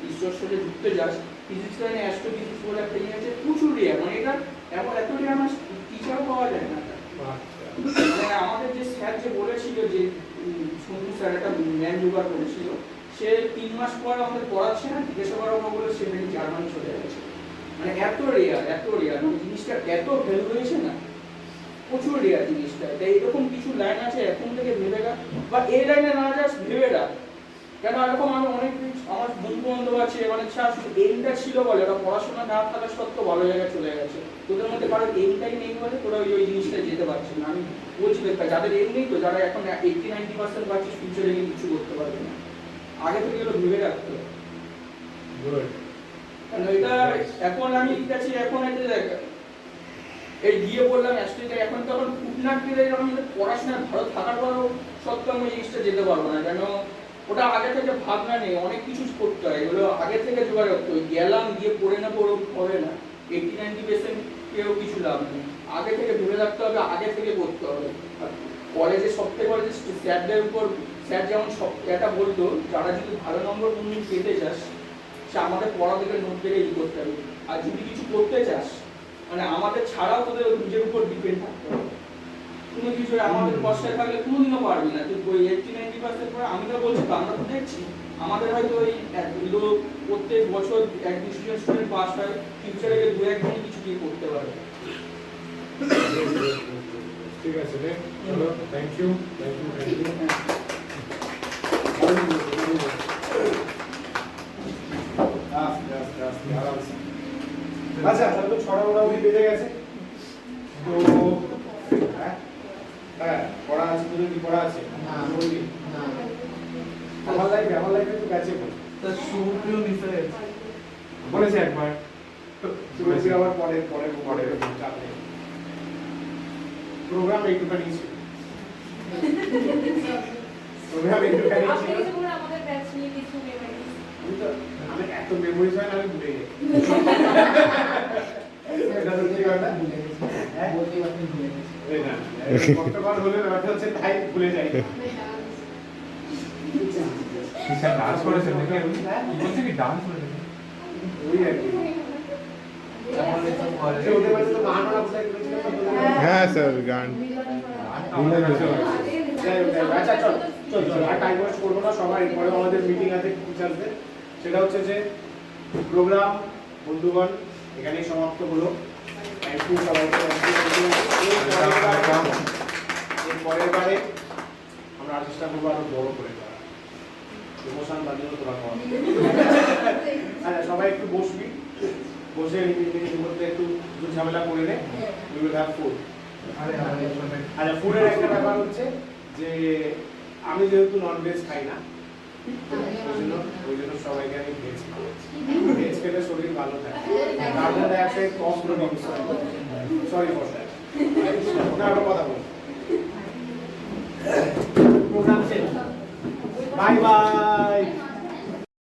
Speaker 10: ঈশ্বর সাথে ঢুকতে যাস, ফিজিক্স লাইনে অ্যাস্ট্রোফিজিক্স বলে একটা ইয়ে আছে, প্রচুর রেয়ার, মানে এটা এমন এত রেয়ার আমার টিচারও পাওয়া যায় না। মানে আমাদের যে স্যার যে বলেছিল যে সন্ধু স্যার একটা ম্যান জোগাড় করেছিল, সে 3 মাস পর আমাদের পড়াচ্ছে না, জিজ্ঞাসা করা বলে সে নাকি জার্মানি চলে গেছে। মানে এত রেয়ার মানে জিনিসটা এত ভ্যালু রয়েছে না, প্রচুর রেয়ার জিনিসটা। তাই এরকম কিছু লাইন আছে এখন থেকে ভেবে রাখ, বা এই লাইনে না যাস ভেবে রাখ। কেন এরকম আমি অনেক আমার বন্ধু বান্ধব আছে, মানে শুধু এইমটা ছিল বলে ওরা পড়াশোনা না থাকা সত্ত্বেও ভালো জায়গায় চলে গেছে। তোদের মধ্যে কারোর এইমটাই নেই বলে তোরা ওই জিনিসটা যেতে পারছে না। আমি বলছি যাদের এইম নেই তো, যারা এখন 80-90% বাচ্চা ফিউচারে গিয়ে কিছু করতে পারবে না, আগে থেকে এগুলো ভেবে রাখতে হবে। কারণ এটা এখন আমি কাছে এখন এটা দেখ এই গিয়ে বললাম অ্যাস্ট্রিটা এখন তখন ফুটনাট দিলে আমি পড়াশোনায় ভালো থাকার পরও সত্ত্বেও আমি জিনিসটা যেতে পারবো না, কেন ওটা আগে থেকে ভাবনা নেই, অনেক কিছু করতে হয়, এগুলো আগে থেকে জোগাড় করতে হয়। গেলাম গিয়ে পড়ে না পড়ো হবে না, 80-90% কেউ কিছু লাভ নেই, আগে থেকে ভেবে রাখতে হবে, আগে থেকে করতে হবে। কলেজে সবথেকে বলে স্যারদের উপর, স্যার যেমন সব এটা বলতো যারা যদি ভালো নম্বর কোনদিন পেতে চাস সে আমাদের পড়া থেকে নোট থেকে ই করতে হবে, আর যদি কিছু করতে চাস মানে আমাদের ছাড়াও তোদের নিজের উপর ডিপেন্ড থাকতে হবে। তুমি কিছু আমাদের পয়সায় থাকলে কোনোদিনও পারবি না, তুই ওই 80-90% পরে আমি তো বলছি তো আমরা তো দেখছি আমাদের হয়তো ওই প্রত্যেক বছর 1-2 স্টুডেন্ট পাস হয়, ফিউচারে 2-1 জন কিছু কি করতে পারে।
Speaker 3: ঠিক আছে রে, চলো, থ্যাংক ইউ। আচ্ছা তাহলে তো 6টা মোটামুটি বেজে গেছে তো হ্যাঁ পড়া আছে, তোদের কি পড়া আছে? আমার লাইফে তো গেছে বলেছে একবার, শুভেচ্ছি আবার পরে চাপ নেই, প্রোগ্রাম একটুখানি ছিল,
Speaker 7: আমাদের ব্যাচ নিয়ে কিছু মেমোরিজ
Speaker 3: আমি এত মেমোরিজ হয় না, আমি ভুলে যাই। এটা সত্যি কথা, কষ্টকর হলে ব্যাপারটা হচ্ছে তাই ভুলে যাই।
Speaker 6: ডান্স করেছে নাকি? বলছে কি ডান্স করেছে?
Speaker 3: ওই আর কি ওদের বাড়িতে তো গান ওরা কোথায় করেছিল?
Speaker 2: হ্যাঁ স্যার গান
Speaker 3: আচ্ছা চল আর টাইম ওয়েস্ট করবো না, সবার এরপরে আমাদের মিটিং আছে টিচারদের, সেটা হচ্ছে যে প্রোগ্রাম বন্ধুগণ এখানেই সমাপ্ত হলো। থ্যাংক ইউ সবাইকে। এর পরের বারে আমরা আর চেষ্টা করবো আরো বড় করে করা, প্রমোশন বাড়িয়ে তোলা করা। আচ্ছা সবাই একটু বসবি, বসে নিজের মধ্যে একটু ঝামেলা করে নে, উই উইল হ্যাভ ফুড। আচ্ছা ফুডের একটা ব্যাপার হচ্ছে যে আমি যেহেতু নন ভেজ খাই না, ওই জন্য সবাইকে আমি ভেজ খাওয়াচ্ছি। ভেজ খেলে শরীর ভালো থাকে, তার মধ্যে একটা কম প্রোটিন, সরি ফর দ্যাট। ওটা আরো কথা বলবো। প্রোগ্রাম শেষ, বাই বাই।